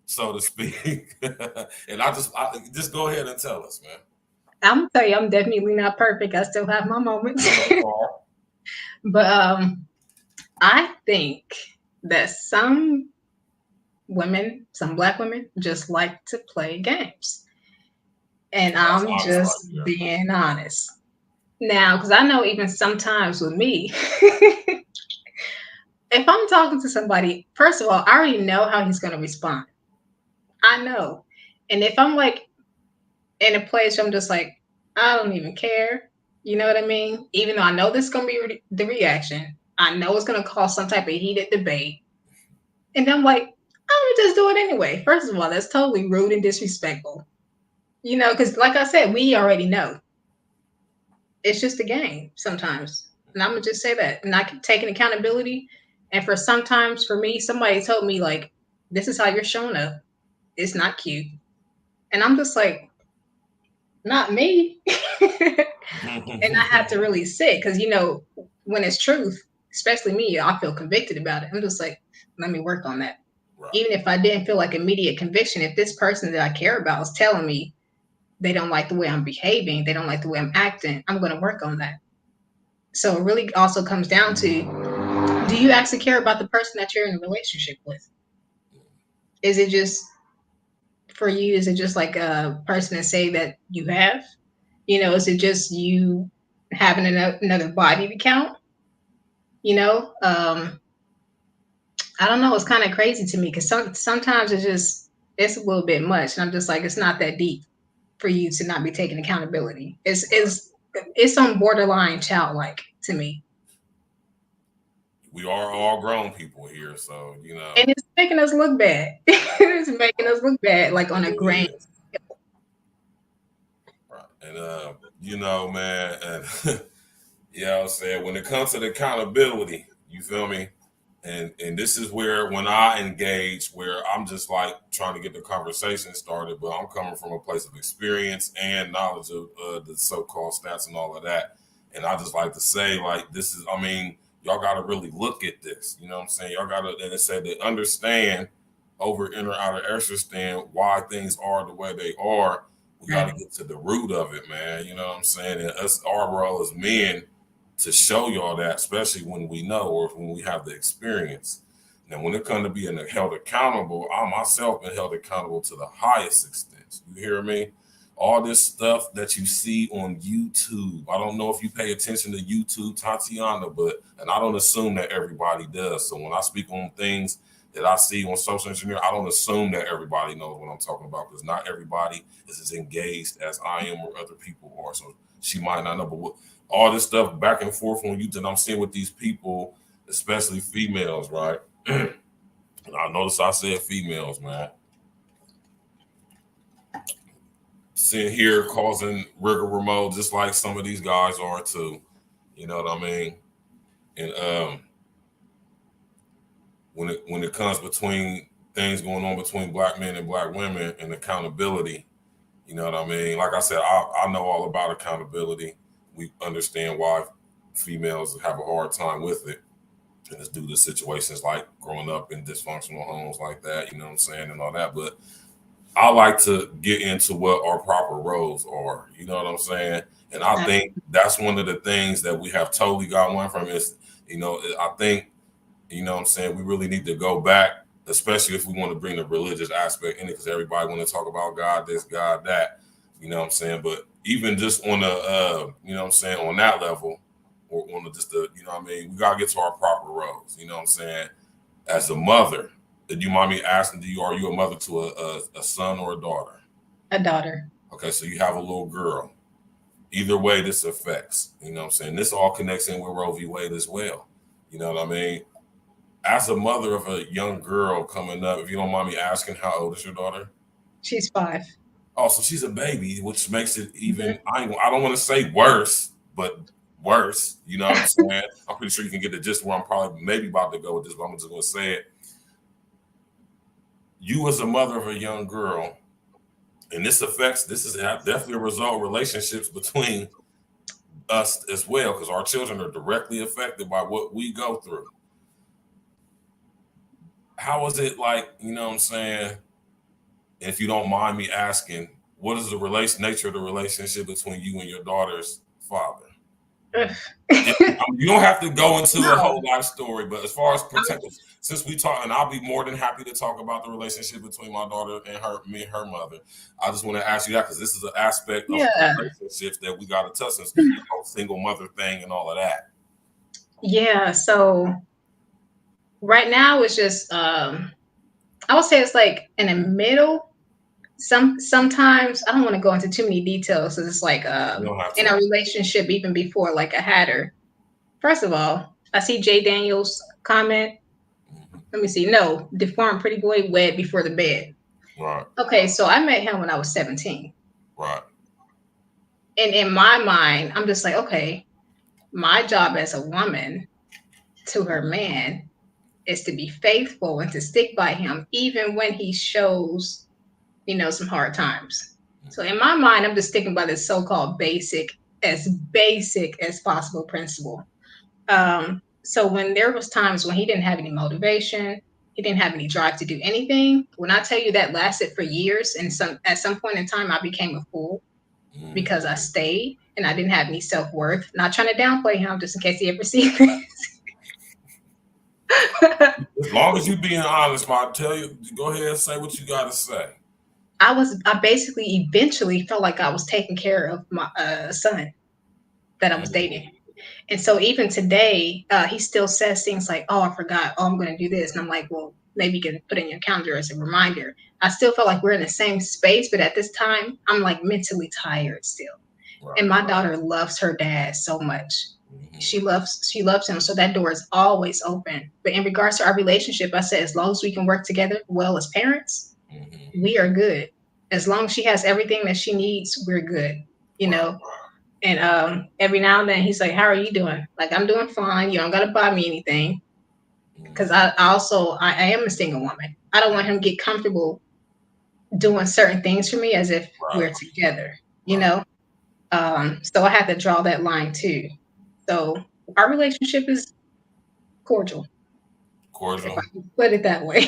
so to speak. And I just go ahead and tell us, man. I'm gonna tell you, I'm definitely not perfect. I still have my moments. But I think that some women, some Black women, just like to play games. And I'm just being honest. Now, because I know even sometimes with me, if I'm talking to somebody, first of all, I already know how he's going to respond. I know. And if I'm like in a place where I'm just like, I don't even care, you know what I mean? Even though I know this is going to be the reaction, I know it's going to cause some type of heated debate. And I'm like, I'm going to just do it anyway. First of all, that's totally rude and disrespectful. You know, because like I said, we already know. It's just a game sometimes. And I'm going to just say that. And I can take an accountability. And for sometimes, for me, somebody told me, like, this is how you're showing up. It's not cute. And I'm just like, not me. And I had to really sit, because, you know, when it's truth, especially me, I feel convicted about it. I'm just like, let me work on that. Right. Even if I didn't feel like immediate conviction, if this person that I care about is telling me they don't like the way I'm behaving, they don't like the way I'm acting, I'm going to work on that. So it really also comes down to, do you actually care about the person that you're in a relationship with? Is it just, for you, is it just like a person to say that you have? You know, is it just you having another body to count? You know, I don't know. It's kind of crazy to me, because sometimes it's a little bit much. And I'm just like, it's not that deep for you to not be taking accountability. It's on borderline childlike to me. We are all grown people here, so, you know. And it's making us look bad. It's making us look bad, like on a grand scale. Right. And, you know, man, and you know what I'm saying, when it comes to the accountability, you feel me? And this is where, when I engage, where I'm just like trying to get the conversation started, but I'm coming from a place of experience and knowledge of the so-called stats and all of that. And I just like to say, like, this is, I mean, y'all got to really look at this. You know what I'm saying? Y'all got to, and it said to understand over inner outer understand why things are the way they are. We got to get to the root of it, man. You know what I'm saying? And us, our role as men, to show y'all that, especially when we know or when we have the experience. Now, when it comes to being held accountable, I myself been held accountable to the highest extent. You hear me? All this stuff that you see on YouTube. I don't know if you pay attention to YouTube, Tatiana, but and I don't assume that everybody does. So when I speak on things that I see on social engineer, I don't assume that everybody knows what I'm talking about because not everybody is as engaged as I am or other people are. So she might not know, but all this stuff back and forth on YouTube I'm seeing with these people, especially females, right? And I notice I said females, man. Sitting here causing rigmarole just like some of these guys are too. You know what I mean? And when it comes between things going on between black men and black women and accountability, you know what I mean? Like I said, I know all about accountability. We understand why females have a hard time with it. And it's due to situations like growing up in dysfunctional homes like that, you know what I'm saying, and all that. But I like to get into what our proper roles are, you know what I'm saying? And I think that's one of the things that we have totally got one from is, you know, I think, you know what I'm saying, we really need to go back, especially if we want to bring the religious aspect in it, because everybody want to talk about God this, God that, you know what I'm saying? But even just on the, you know what I'm saying, on that level, or on just the, you know what I mean, we got to get to our proper roles, you know what I'm saying? As a mother, do you mind me asking, are you a mother to a son or a daughter? A daughter. Okay, so you have a little girl. Either way, this affects, you know what I'm saying? This all connects in with Roe v. Wade as well. You know what I mean? As a mother of a young girl coming up, if you don't mind me asking, how old is your daughter? She's 5. Oh, so she's a baby, which makes it even, I don't want to say worse, but worse. You know what I'm saying? I'm pretty sure you can get the gist where I'm probably maybe about to go with this, but I'm just going to say it. You as a mother of a young girl, and this is definitely a result of relationships between us as well, because our children are directly affected by what we go through. How is it like, you know what I'm saying? If you don't mind me asking, what is the nature of the relationship between you and your daughter's father? You don't have to go into a whole life story, but as far as protective, since we talk, and I'll be more than happy to talk about the relationship between my daughter and me and her mother. I just want to ask you that because this is an aspect of relationships that we got to touch, since the whole single mother thing and all of that. Yeah. So right now it's just, I would say it's like in the middle. Sometimes I don't want to go into too many details because it's like in a relationship even before like I had her. First of all, I see Jay Daniels comment. Let me see. No, Deformed Pretty Boy wed before the bed. Right. Okay, so I met him when I was 17. Right. And in my mind, I'm just like, okay, my job as a woman to her man is to be faithful and to stick by him even when he shows, you know, some hard times. So in my mind, I'm just sticking by this so-called basic as possible principle. So when there was times when he didn't have any motivation, he didn't have any drive to do anything. When I tell you that lasted for years, and at some point in time, I became a fool because I stayed and I didn't have any self-worth. Not trying to downplay him, just in case he ever sees this. As long as you being honest, I tell you, go ahead and say what you got to say. I basically eventually felt like I was taking care of my son that I was dating. And so even today, he still says things like, oh, I forgot. Oh, I'm going to do this. And I'm like, well, maybe you can put in your calendar as a reminder. I still feel like we're in the same space, but at this time, I'm like mentally tired still. Right. And my daughter loves her dad so much. She loves him. So that door is always open. But in regards to our relationship, I said, as long as we can work together well as parents, we are good. As long as she has everything that she needs, we're good, you know? And every now and then he's like, how are you doing? Like, I'm doing fine. You don't got to buy me anything. Because I am a single woman. I don't want him to get comfortable doing certain things for me as if we're together, you know? So I had to draw that line too. So our relationship is cordial, if I Cordial. can put it that way.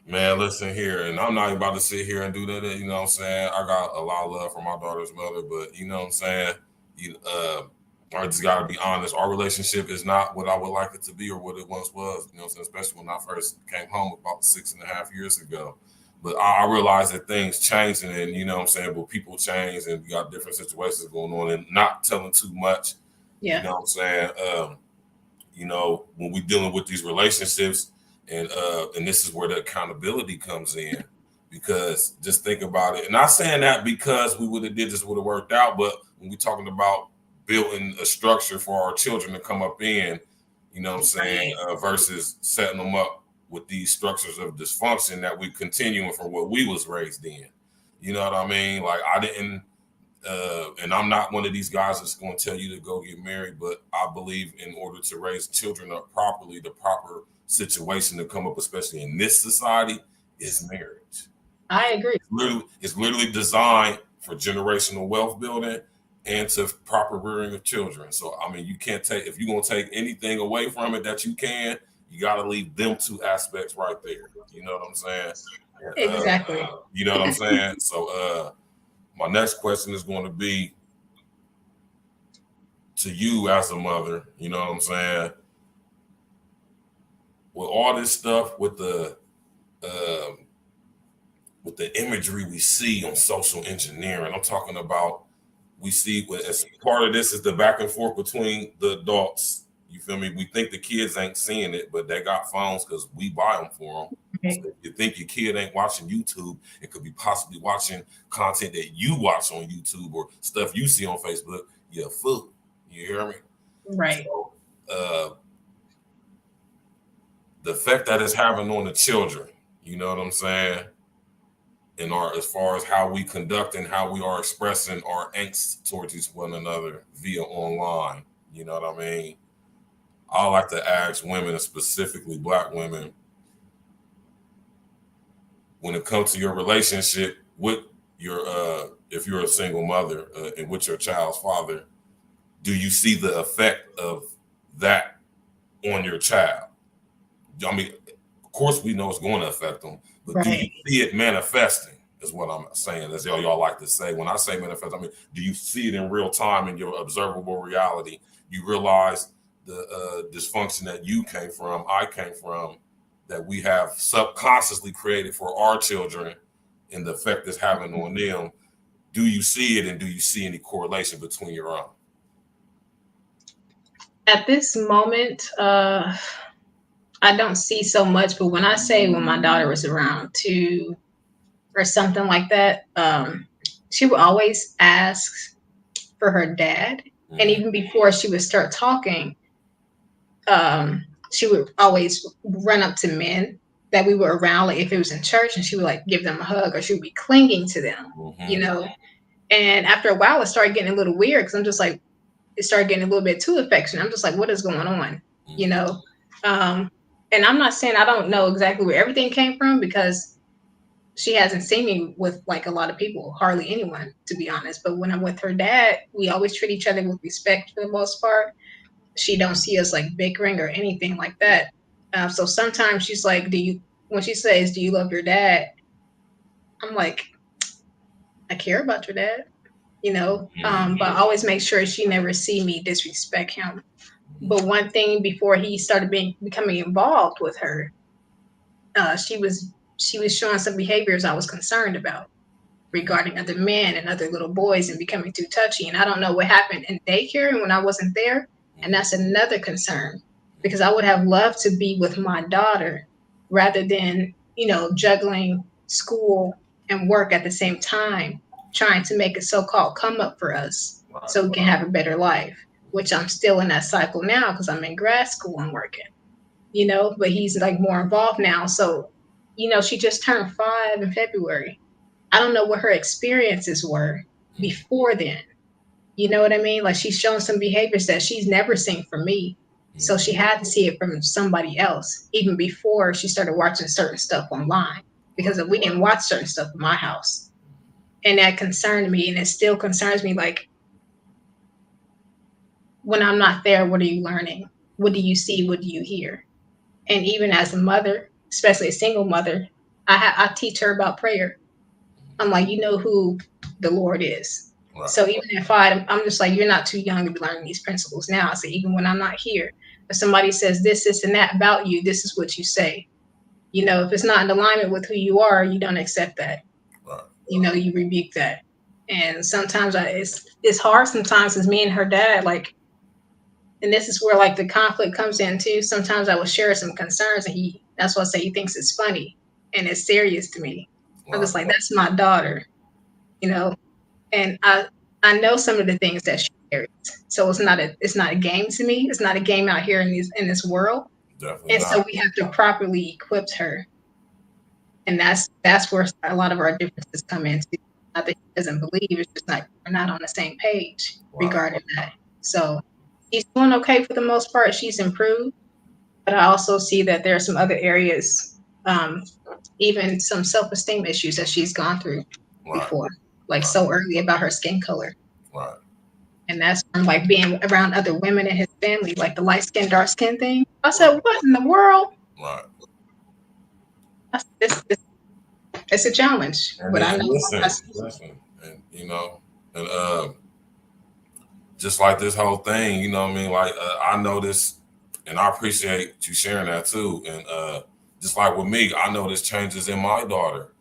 Man, listen here, and I'm not even about to sit here and do that. You know what I'm saying? I got a lot of love for my daughter's mother, but you know what I'm saying? You, I just got to be honest. Our relationship is not what I would like it to be or what it once was. You know what I'm saying? Especially when I first came home about 6.5 years ago. But I realized that things change, and you know what I'm saying? But people change, and we got different situations going on, and not telling too much. You Yeah, know what I'm saying? You know, when we're dealing with these relationships, and this is where the accountability comes in, because just think about it. And not saying that because we would have did this would have worked out, but when we're talking about building a structure for our children to come up in, you know what I'm saying, right. versus setting them up with these structures of dysfunction that we continuing from what we was raised in. You know what I mean? Like I didn't and I'm not one of these guys that's going to tell you to go get married, but I believe in order to raise children up properly, the proper situation to come up, especially in this society, is marriage. I agree. It's literally designed for generational wealth building and to proper rearing of children. So I mean, you can't take if you're going to take anything away from it that you can, you got to leave them two aspects right there. You know what I'm saying? Exactly. You know what I'm saying? So my next question is going to be to you as a mother, you know what I'm saying? With all this stuff, um, with the imagery we see on social engineering, I'm talking about we see as part of this is the back and forth between the adults. You feel me? We think the kids ain't seeing it, but they got phones because we buy them for them. So Okay. if you think your kid ain't watching YouTube, it could be possibly watching content that you watch on YouTube or stuff you see on Facebook. You're a fool. You hear me? Right. So uh, the effect that it's having on the children, you know what I'm saying? In our as far as how we conduct and how we are expressing our angst towards each one another via online. You know what I mean? I like to ask women, and specifically black women, when it comes to your relationship with your if you're a single mother and with your child's father, do you see the effect of that on your child? I mean, of course we know it's going to affect them, but do you Right. see it manifesting? Is what I'm saying. As y'all like to say. When I say manifest, I mean, do you see it in real time in your observable reality? You realize the dysfunction that you came from, I came from, that we have subconsciously created for our children, and the effect it's having on them. Do you see it, and do you see any correlation between your own? At this moment, I don't see so much, but when I say when my daughter was around 2 or something like that, she would always ask for her dad. And Mhm. even before she would start talking, she would always run up to men that we were around, like if it was in church, and she would like give them a hug or she would be clinging to them, you Mhm. know. And after a while, it started getting a little weird because I'm just like, it started getting a little bit too affectionate. I'm just like, what is going on, you Mhm. know? Um, and I'm not saying I don't know exactly where everything came from because she hasn't seen me with like a lot of people, hardly anyone, to be honest. But when I'm with her dad, we always treat each other with respect for the most part. She don't see us like bickering or anything like that. So sometimes she's like, "Do you?" When she says, "Do you love your dad?" I'm like, "I care about your dad," you know. Mhm. But I always make sure she never see me disrespect him. Mhm. But one thing before he started becoming involved with her, she was showing some behaviors I was concerned about regarding other men and other little boys and becoming too touchy. And I don't know what happened in daycare and when I wasn't there. And Mhm. that's another concern because I would have loved to be with my daughter rather than, juggling school and work at the same time, trying to make a so called come up for us Right. so we can have a better life, which I'm still in that cycle now because I'm in grad school and working, but he's like more involved now. So, she just turned 5 in February. I don't know what her experiences were Mhm. before then. You know what I mean? Like she's shown some behaviors that she's never seen from me. So she Mhm. had to see it from somebody else, even before she started watching certain stuff online. Because we didn't watch certain stuff in my house. And that concerned me and it still concerns me. Like when I'm not there, what are you learning? what do you see? What do you hear? And even as a mother, especially a single mother, I teach her about prayer. I'm like, you know who the Lord is. Right. So even if I'm just like, you're not too young to be learning these principles now. So even when I'm not here, if somebody says this, and that about you, this is what you say. You know, if it's not in alignment with who you are, you don't accept that. Right. You know, you rebuke that. And sometimes it's hard. Sometimes as me and her dad, like, and this is where like the conflict comes in too. Sometimes I will share some concerns, and that's why I say he thinks it's funny and it's serious to me. I'm Right. just like, that's my daughter, you know, and I know some of the things that she carries. So it's not a game to me. It's not a game out here in this world. Definitely And so not. we have to properly equip her, and that's where a lot of our differences come into. Not that he doesn't believe, it's just like we're not on the same page Right. regarding that. So she's doing okay for the most part. She's improved, but I also see that there are some other areas, even some self-esteem issues that she's gone through Right. before, like Right. so early about her skin color. Right. And that's from like being around other women in his family, like the light skin, dark skin thing. I said, what in the world? Right. It's a challenge, And but I then know listen, and and just like this whole thing, you know what I mean? Like I know this, and I appreciate you sharing that too. And just like with me, I know this changes in my daughter.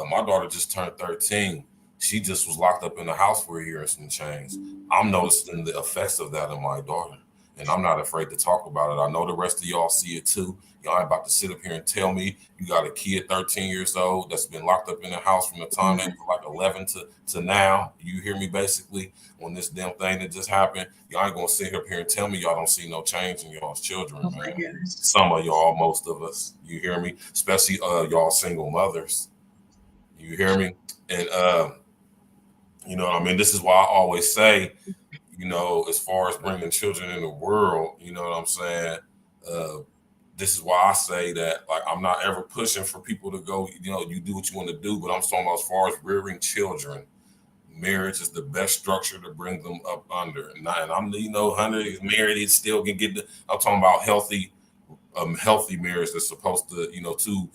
My daughter just turned 13. She just was locked up in the house for a year and some change. I'm noticing the effects of that in my daughter, and I'm not afraid to talk about it. I know the rest of y'all see it too. Y'all ain't about to sit up here and tell me you got a kid 13 years old that's been locked up in the house from the time they were like 11 to now. You hear me? Basically, on this damn thing that just happened, y'all ain't gonna sit up here and tell me y'all don't see no change in y'all's children, oh my man. goodness. Some of y'all, most of us, you hear me? Especially y'all single mothers, you hear me? And you know what I mean? This is why I always say, you know, as far as bringing children in the world, you know what I'm saying? Uh, this is why I say that, like, I'm not ever pushing for people to go, you know, you do what you want to do, but I'm talking about as far as rearing children, marriage is the best structure to bring them up under. And I'm, you know, 100 is married, it still can get I'm talking about healthy marriage that's supposed to, you know, two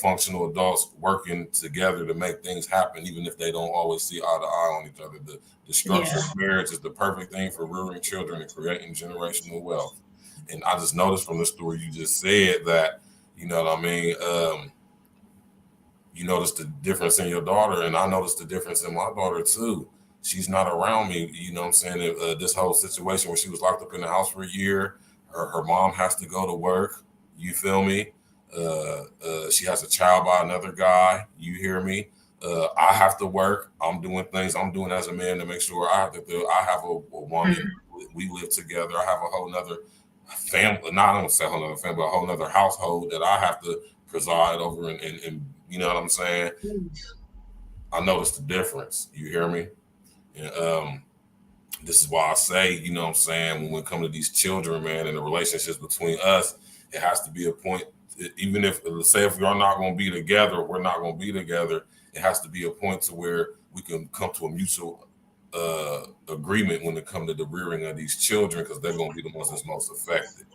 functional adults working together to make things happen, even if they don't always see eye to eye on each other. The structure Yeah. of marriage is the perfect thing for rearing children and creating generational wealth. And I just noticed from the story you just said that, you know what I mean? You noticed the difference in your daughter, and I noticed the difference in my daughter too. She's not around me, you know what I'm saying? This whole situation where she was locked up in the house for a year, her mom has to go to work, you feel me? She has a child by another guy, you hear me? I have to work. I'm doing things I'm doing as a man to make sure I have to do. I have a woman. We live together. I have a whole nother family. Not I don't say a whole nother family, but a whole nother household that I have to preside over and you know what I'm saying? I noticed the difference. You hear me? And this is why I say, you know what I'm saying, when we come to these children, man, and the relationships between us, it has to be a point, even if, let's say, if we are not going to be together, we're not going to be together, it has to be a point to where we can come to a mutual agreement when it comes to the rearing of these children, because they're going to be the ones that's most affected.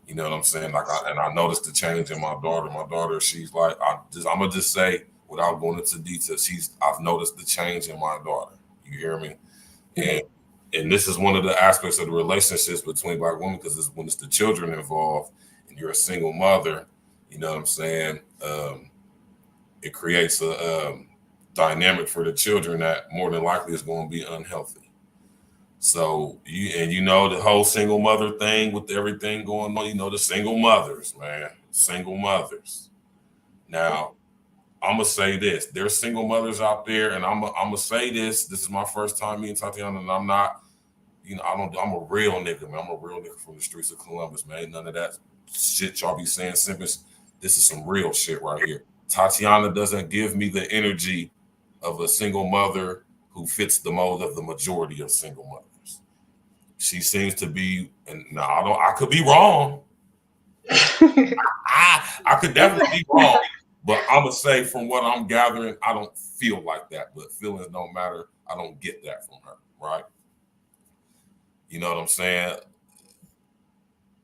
You know what I'm saying? Like, I noticed the change in my daughter. My daughter, she's like, I'm gonna just say, without going into detail, I've noticed the change in my daughter. You hear me? And this is one of the aspects of the relationships between black women, because when it's the children involved, and you're a single mother, you know what I'm saying? It creates a dynamic for the children that more than likely is going to be unhealthy. So you know the whole single mother thing with everything going on, you know, the single mothers, man. Single mothers. Now, I'm gonna say this. There's single mothers out there, and I'm gonna say this. This is my first time meeting Tatiana, and I'm not, you know, I'm a real nigga, man. I'm a real nigga from the streets of Columbus, man. Ain't none of that shit y'all be saying, simples. This is some real shit right here. Tatiana doesn't give me the energy of a single mother who fits the mold of the majority of single mothers. She seems to be, and no, I could be wrong. I could definitely be wrong. But I'm gonna say, from what I'm gathering, I don't feel like that. But feelings don't matter. I don't get that from her, right? You know what I'm saying?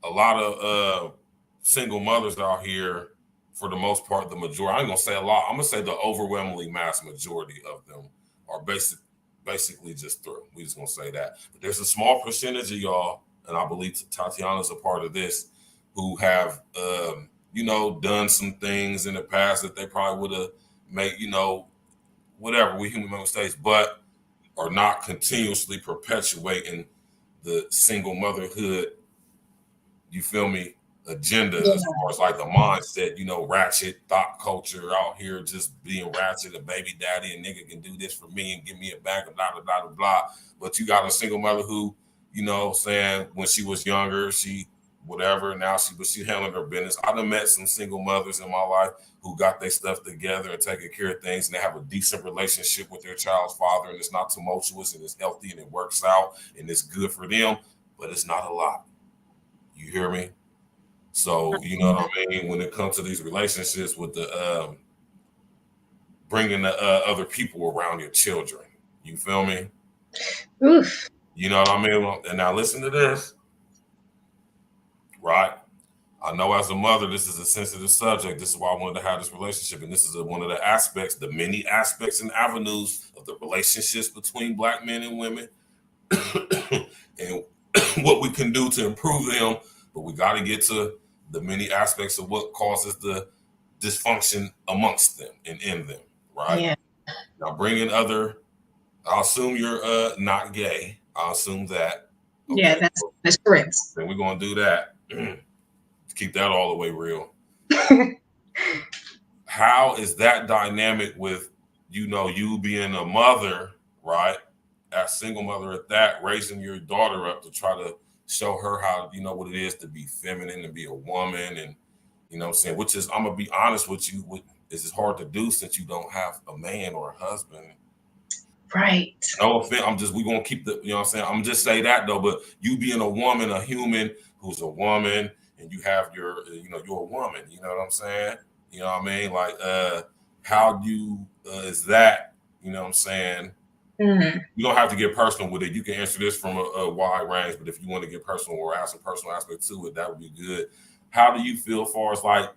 a lot of single mothers out here, for the most part, the majority, I ain't gonna say a lot, I'm gonna say the overwhelmingly mass majority of them are basically just through. We just gonna say that. But there's a small percentage of y'all, and I believe Tatiana's a part of this, who have done some things in the past that they probably would have made, whatever, we human make mistakes, but are not continuously perpetuating the single motherhood, you feel me, agenda, Yeah. as far as like the mindset, ratchet thought culture out here just being ratchet, a baby daddy, and nigga can do this for me and give me a bag of blah, blah, blah, blah, blah. But you got a single mother who, saying when she was younger, she whatever, now she handling her business. I done met some single mothers in my life who got their stuff together and taking care of things, and they have a decent relationship with their child's father, and it's not tumultuous and it's healthy and it works out and it's good for them, but it's not a lot. You hear me? So, you know what I mean? When it comes to these relationships with the bringing the other people around your children, you feel me? Oof. You know what I mean? And now listen to this, right? I know as a mother, this is a sensitive subject. This is why I wanted to have this relationship. And this is one of the aspects, the many aspects and avenues of the relationships between Black men and women and what we can do to improve them. But we got to get to the many aspects of what causes the dysfunction amongst them and in them, right? Yeah. Now, bringing other, I'll assume you're not gay. I'll assume that. Okay. Yeah, that's correct. Then we're going to do that. Keep that all the way real. How is that dynamic with, you being a mother, right? A single mother at that, raising your daughter up to try to show her how, what it is to be feminine and be a woman. And, what I'm saying, which is, I'm going to be honest with you, it's hard to do since you don't have a man or a husband. Right. No offense. We're going to keep the, what I'm saying? I'm just say that though, but you being a woman, a human who's a woman, and you have your, you're a woman, you know what I'm saying? You know what I mean? Like, how do is that, you know what I'm saying? Mm-hmm. You don't have to get personal with it. You can answer this from a wide range, but if you want to get personal or have some personal aspect to it, that would be good. How do you feel as far as like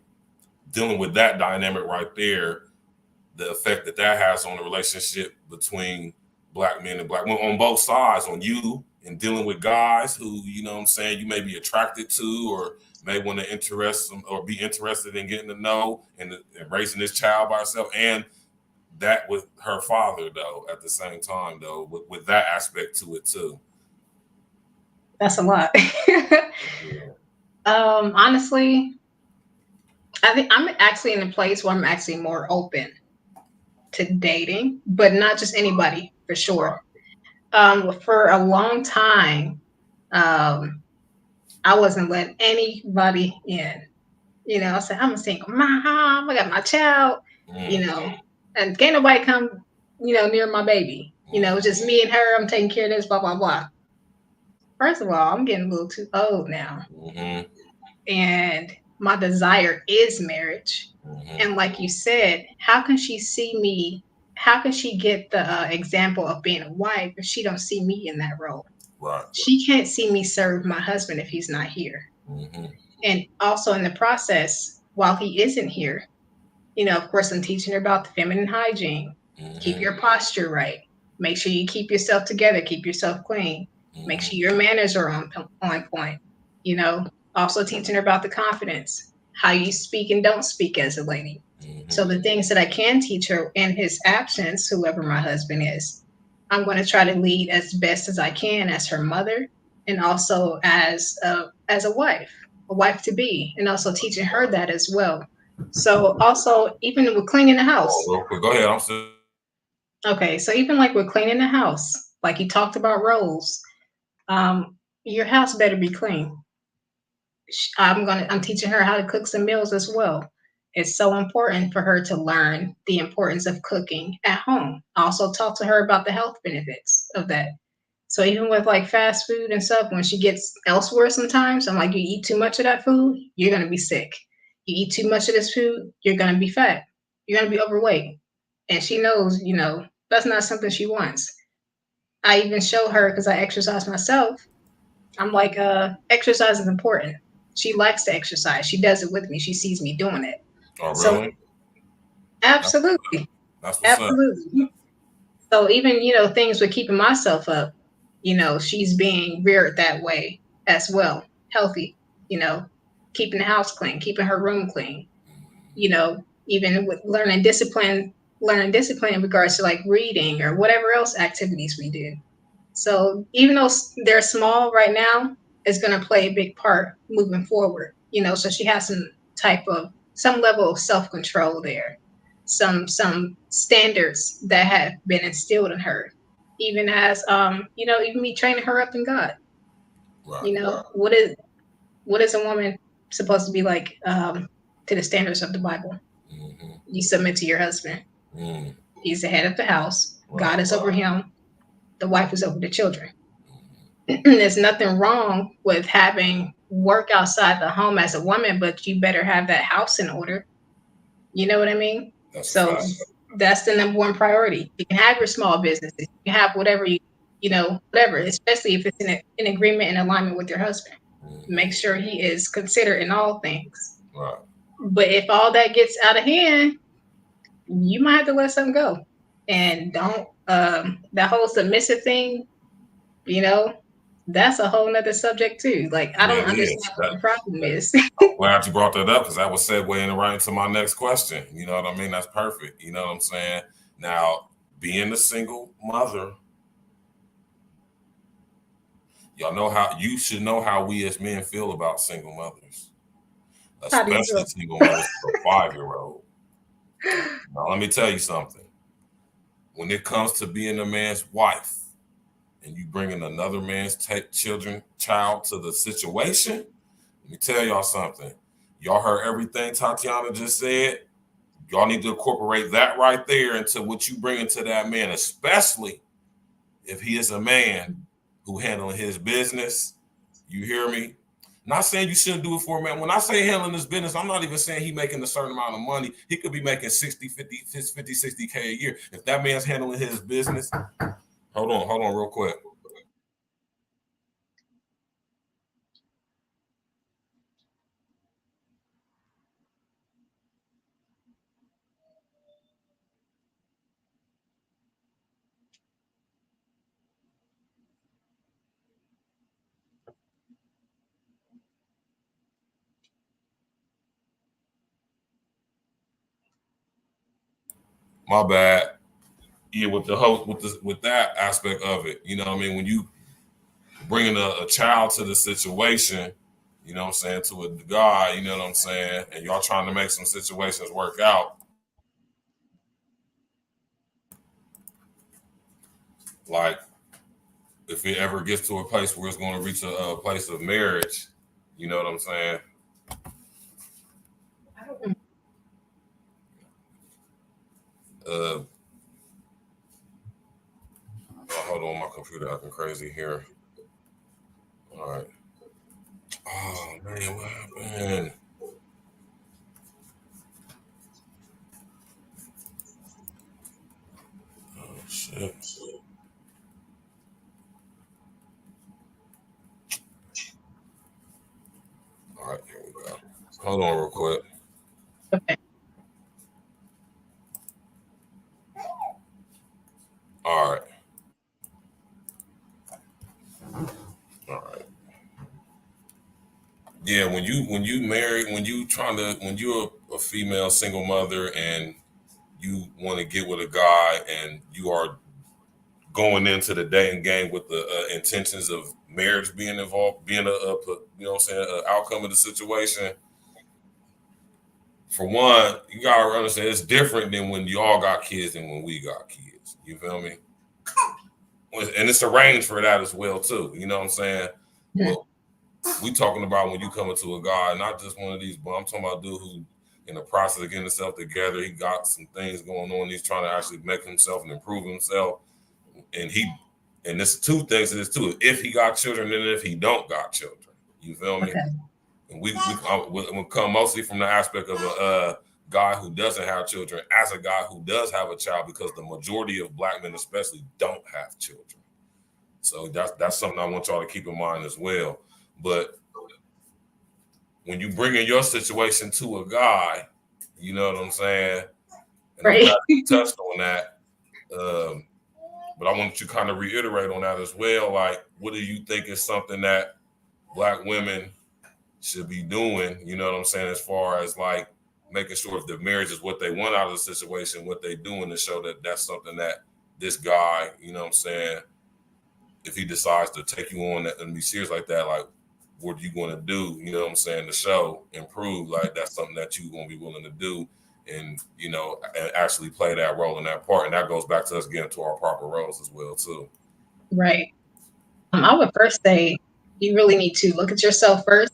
dealing with that dynamic right there, the effect that has on the relationship between Black men and Black women on both sides, on you and dealing with guys who, you know what I'm saying, you may be attracted to or may want to interest them or be interested in getting to know and raising this child by herself, and that with her father though at the same time though, with that aspect to it too. That's a lot. Honestly, I think I'm actually in a place where I'm actually more open to dating, but not just anybody, for sure. For a long time, I wasn't letting anybody in. I said, I'm a single mom, I got my child, and can't nobody come, near my baby. Just me and her, I'm taking care of this, blah, blah, blah. First of all, I'm getting a little too old now. Mm-hmm. And my desire is marriage. Mm-hmm. And like you said, how can she see me? How can she get the example of being a wife if she don't see me in that role? Right. She can't see me serve my husband if he's not here. Mm-hmm. And also in the process, while he isn't here, of course, I'm teaching her about the feminine hygiene. Mm-hmm. Keep your posture right. Make sure you keep yourself together. Keep yourself clean. Mm-hmm. Make sure your manners are on point. Also teaching her about the confidence, how you speak and don't speak as a lady. Mm-hmm. So the things that I can teach her in his absence, whoever my husband is, I'm going to try to lead as best as I can as her mother, and also as a wife to be, and also teaching her that as well. So also even with cleaning the house. Go ahead. I'm still. Okay, so even like with cleaning the house, like you talked about roles, your house better be clean. I'm teaching her how to cook some meals as well. It's so important for her to learn the importance of cooking at home. I also talk to her about the health benefits of that. So even with like fast food and stuff, when she gets elsewhere sometimes, I'm like, you eat too much of that food, you're going to be sick. You eat too much of this food, you're going to be fat. You're going to be overweight. And she knows, that's not something she wants. I even show her, because I exercise myself, I'm like, exercise is important. She likes to exercise. She does it with me. She sees me doing it. Oh, So really? absolutely, That's what's up. absolutely. So even, things with keeping myself up, she's being reared that way as well. Healthy, you know, keeping the house clean, keeping her room clean, even with learning discipline in regards to like reading or whatever else activities we do. So even though they're small right now, it's going to play a big part moving forward. So she has some level of self control there, some standards that have been instilled in her, even as even me training her up in God. Right. What is a woman supposed to be like to the standards of the Bible? Mm-hmm. You submit to your husband. Mm. He's the head of the house. Right. God is over him. The wife is over the children. There's nothing wrong with having work outside the home as a woman, but you better have that house in order. You know what I mean? That's a So fact. that's the number one priority. You can have your small businesses. You can have whatever whatever, especially if it's in agreement and alignment with your husband. Mm-hmm. Make sure he is considered in all things. Right. But if all that gets out of hand, you might have to let something go. And don't that whole submissive thing, you know, that's a whole nother subject too. Like I Yeah, don't it understand is. what the problem is. I'm glad you brought that up because that was segueing right into my next question. You know what I mean? That's perfect. You know what I'm saying? Now, being a single mother, you should know how we as men feel about single mothers, How do you especially feel? single mothers with a 5-year-old. Now, let me tell you something. When it comes to being a man's wife and you bringing another man's child to the situation, let me tell y'all something. Y'all heard everything Tatiana just said. Y'all need to incorporate that right there into what you bring into that man, especially if he is a man who handling his business. You hear me? Not saying you shouldn't do it for a man. When I say handling his business, I'm not even saying he making a certain amount of money. He could be making 60, 50, 50, 60K a year. If that man's handling his business, hold on real quick. My bad. Yeah, with the host, with that aspect of it, you know what I mean? When you bringing a child to the situation, you know what I'm saying, to a guy, you know what I'm saying, and y'all trying to make some situations work out. Like, if it ever gets to a place where it's going to reach a place of marriage, you know what I'm saying? Uh, hold on, my computer acting crazy here. All right. Oh man, what happened? Oh shit. All right, here we go. Hold on, real quick. Okay. All right. All right. Yeah, when you're a female single mother and you want to get with a guy and you are going into the dating game with the intentions of marriage being involved, being you know what I'm saying, an outcome of the situation. For one, you gotta understand it's different than when y'all got kids and when we got kids. You feel me? And it's arranged for that as well too. You know what I'm saying? Mhm. But we talking about when you come into a guy, not just one of these, but I'm talking about a dude who in the process of getting himself together, he got some things going on. He's trying to actually make himself and improve himself. And there's two things to this too. If he got children and if he don't got children. You feel me? Okay. And we come mostly from the aspect of a guy who doesn't have children as a guy who does have a child, because the majority of black men especially don't have children. So that's something I want y'all to keep in mind as well. But when you bring in your situation to a guy, you know what I'm saying? And Right. I'm glad you touched on that. But I wanted to kind of reiterate on that as well. Like, what do you think is something that Black women should be doing? You know what I'm saying? As far as like making sure if the marriage is what they want out of the situation, what they doing to show that that's something that this guy, you know what I'm saying, if he decides to take you on and be serious like that, like, what are you going to do? You know what I'm saying? To show, improve, like that's something that you're going to be willing to do, and you know, and actually play that role in that part. And that goes back to us getting to our proper roles as well too. Right. I would first say you really need to look at yourself first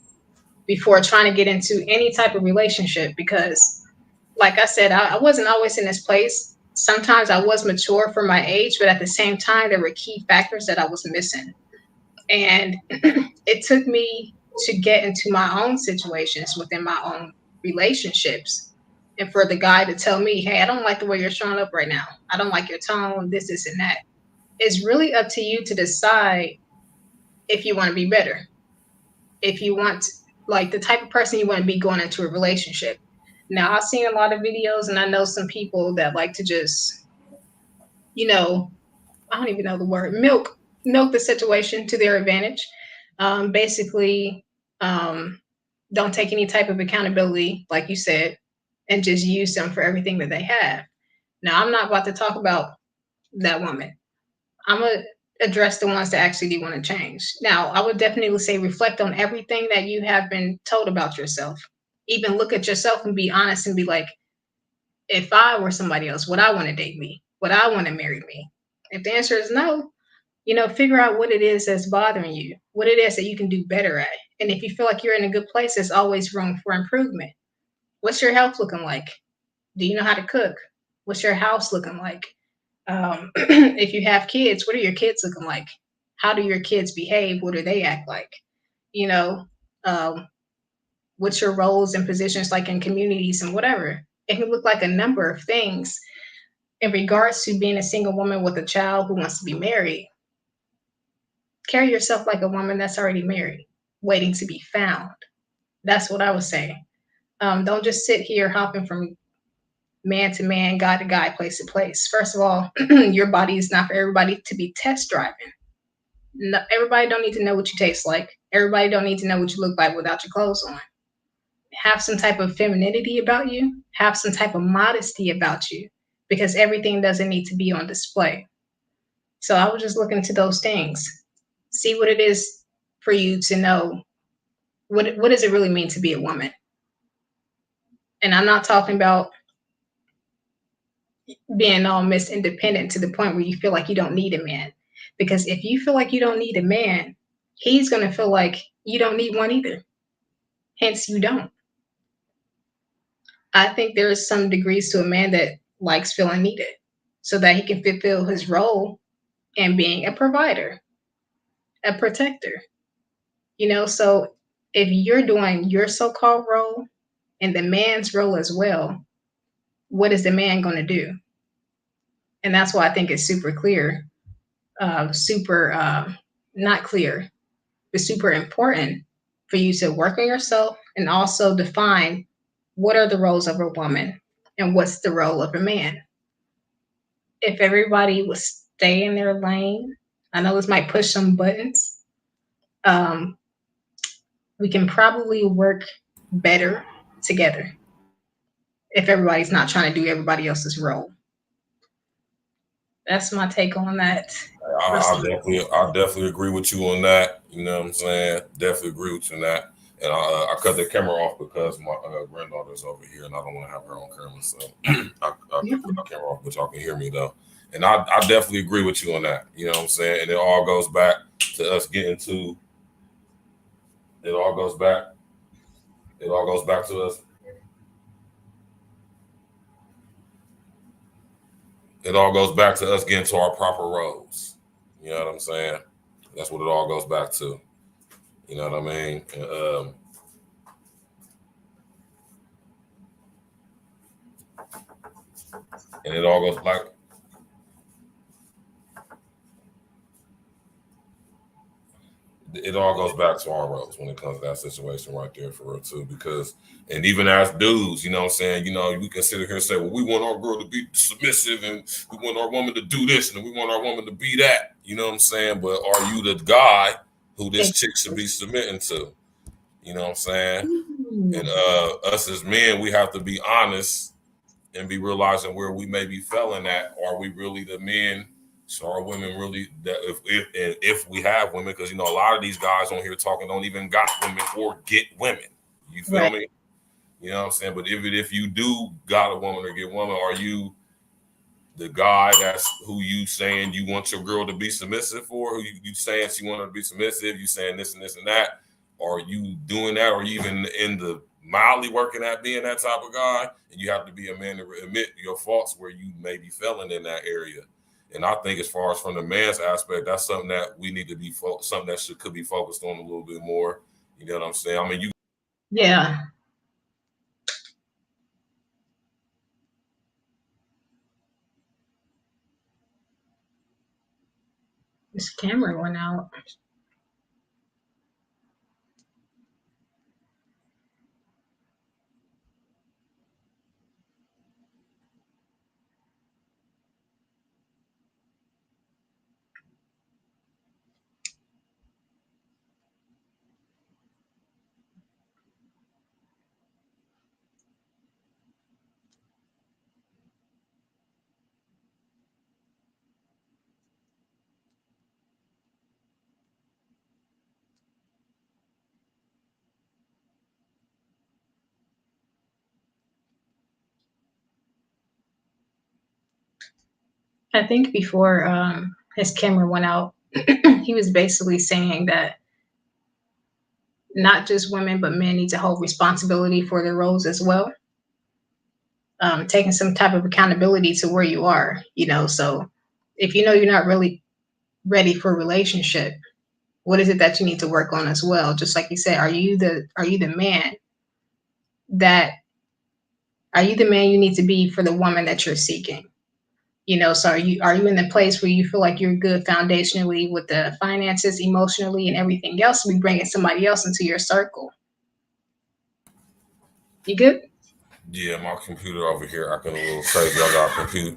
before trying to get into any type of relationship, because like I said, I wasn't always in this place. Sometimes I was mature for my age, but at the same time, there were key factors that I was missing. And it took me to get into my own situations within my own relationships. And for the guy to tell me, hey, I don't like the way you're showing up right now. I don't like your tone, this, and that. It's really up to you to decide if you want to be better. If you want, like, the type of person you want to be going into a relationship. Now, I've seen a lot of videos, and I know some people that like to just, you know, I don't even know the word, milk the situation to their advantage. Basically, um, don't take any type of accountability, like you said, and just use them for everything that they have. Now, I'm not about to talk about that woman. I'm gonna address the ones that actually do want to change. Now, I would definitely say reflect on everything that you have been told about yourself. Even look at yourself and be honest and be like, if I were somebody else, would I want to date me? Would I want to marry me? If the answer is no, figure out what it is that's bothering you, what it is that you can do better at. And if you feel like you're in a good place, there's always room for improvement. What's your health looking like? Do you know how to cook? What's your house looking like? If you have kids, what are your kids looking like? How do your kids behave? What do they act like? You know, um, what's your roles and positions like in communities and whatever? It can look like a number of things in regards to being a single woman with a child who wants to be married. Carry yourself like a woman that's already married, waiting to be found. That's what I would say. Don't just sit here hopping from man to man, guy to guy, place to place. First of all, your body is not for everybody to be test driving. No, everybody don't need to know what you taste like. Everybody don't need to know what you look like without your clothes on. Have some type of femininity about you. Have some type of modesty about you, because everything doesn't need to be on display. So I would just look into those things. See what it is for you to know what does it really mean to be a woman. And I'm not talking about being all Miss Independent to the point where you feel like you don't need a man. Because if you feel like you don't need a man, he's going to feel like you don't need one either. Hence, you don't. I think there is some degrees to a man that likes feeling needed so that he can fulfill his role in being a provider, a protector. So if you're doing your so-called role and the man's role as well, what is the man going to do? And that's why I think it's super clear, not clear, but super important for you to work on yourself and also define what are the roles of a woman and what's the role of a man. If everybody would stay in their lane, I know this might push some buttons. We can probably work better together if everybody's not trying to do everybody else's role. That's my take on that. I definitely agree with you on that. You know what I'm saying? Definitely agree with you on that. And I cut the camera off because my granddaughter's over here, and I don't want to have her on camera. So I put my camera off, but y'all can hear me though. And I definitely agree with you on that. You know what I'm saying? And it all goes back to us getting to. It all goes back to us. It all goes back to us getting to our proper roles. You know what I'm saying? That's what it all goes back to. You know what I mean? And it all goes like it it all goes back to our roles when it comes to that situation right there for real too. Because and even as dudes, you know what I'm saying, you know, we can sit here and say, well, we want our girl to be submissive and we want our woman to do this and we want our woman to be that, you know what I'm saying? But are you the guy who this chick should be submitting to? You know what I'm saying? And us as men, we have to be honest and be realizing where we may be failing at. Are we really the men? So are women really that if we have women, because you know a lot of these guys on here talking don't even got women or get women. You feel me? You know what I'm saying? But if you do got a woman or get woman, are you the guy that's who you saying you want your girl to be submissive for? Who you saying she want her to be submissive? You saying this and this and that? Are you doing that? Or you even in the mildly working at being that type of guy? And you have to be a man to admit your faults where you may be failing in that area. And I think as far as from the man's aspect, that's something that we need to be something that could be focused on a little bit more. You know what I'm saying? I mean, Yeah. This camera went out. I think before his camera went out, he was basically saying that not just women, but men need to hold responsibility for their roles as well. Taking some type of accountability to where you are, you know. So if you know you're not really ready for a relationship, what is it that you need to work on as well? Just like you said, are you the man that are you the man you need to be for the woman that you're seeking? You know, so are you in the place where you feel like you're good foundationally with the finances, emotionally, and everything else? We bringing somebody else into your circle. You good? Yeah, my computer over here acting a little crazy. I got a computer.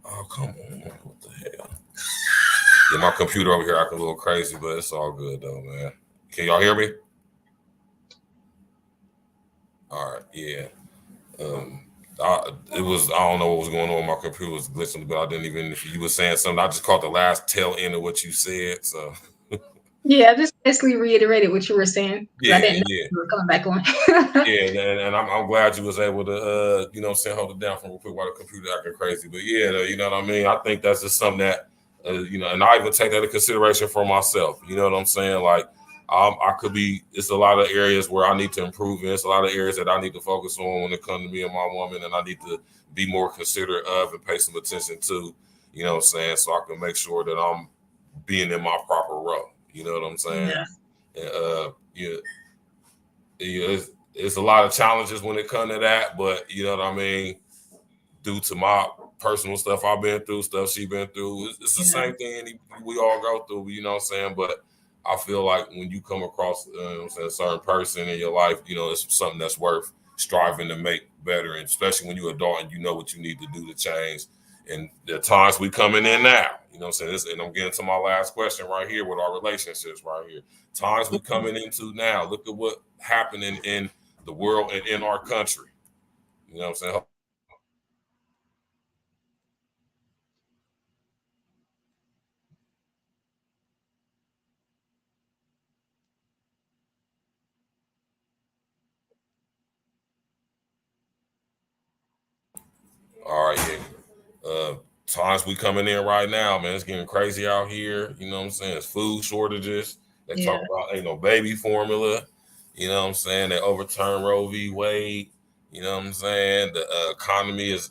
Oh, come on. What the hell? Yeah, my computer over here acting a little crazy, but it's all good though, man. Can y'all hear me? All right, yeah. It was I don't know what was going on. My computer was glitching, but I didn't even. If you were saying something, I just caught the last tail end of what you said. So Yeah, I just basically reiterated what you were saying because I yeah, didn't know yeah. you were coming back on. Yeah, and I'm glad you was able to, you know, hold it down for real quick while the computer acting crazy. But yeah, you know what I mean. I think that's just something that, you know, and I even take that into consideration for myself. You know what I'm saying? Like, I could be. It's a lot of areas where I need to improve in. It's a lot of areas that I need to focus on when it comes to me and my woman, and I need to be more considerate of and pay some attention to. You know what I'm saying? So I can make sure that I'm being in my proper role. You know what I'm saying? Yeah. And, yeah, it's a lot of challenges when it comes to that, but you know what I mean. Due to my personal stuff I've been through, stuff she been through, it's the Yeah. same thing we all go through. You know what I'm saying? But I feel like when you come across, you know what I'm saying, a certain person in your life, you know, it's something that's worth striving to make better, and especially when you're adult and you know what you need to do to change. And the times we coming in now, you know what I'm saying? And I'm getting to my last question right here with our relationships right here. Times we coming into now. Look at what happening in the world and in our country. You know what I'm saying? All right, yeah. Times we coming in right now, man. It's getting crazy out here. You know what I'm saying? It's food shortages. They talk Yeah. about ain't no baby formula. You know what I'm saying? They overturn Roe v. Wade. You know what I'm saying? The economy is,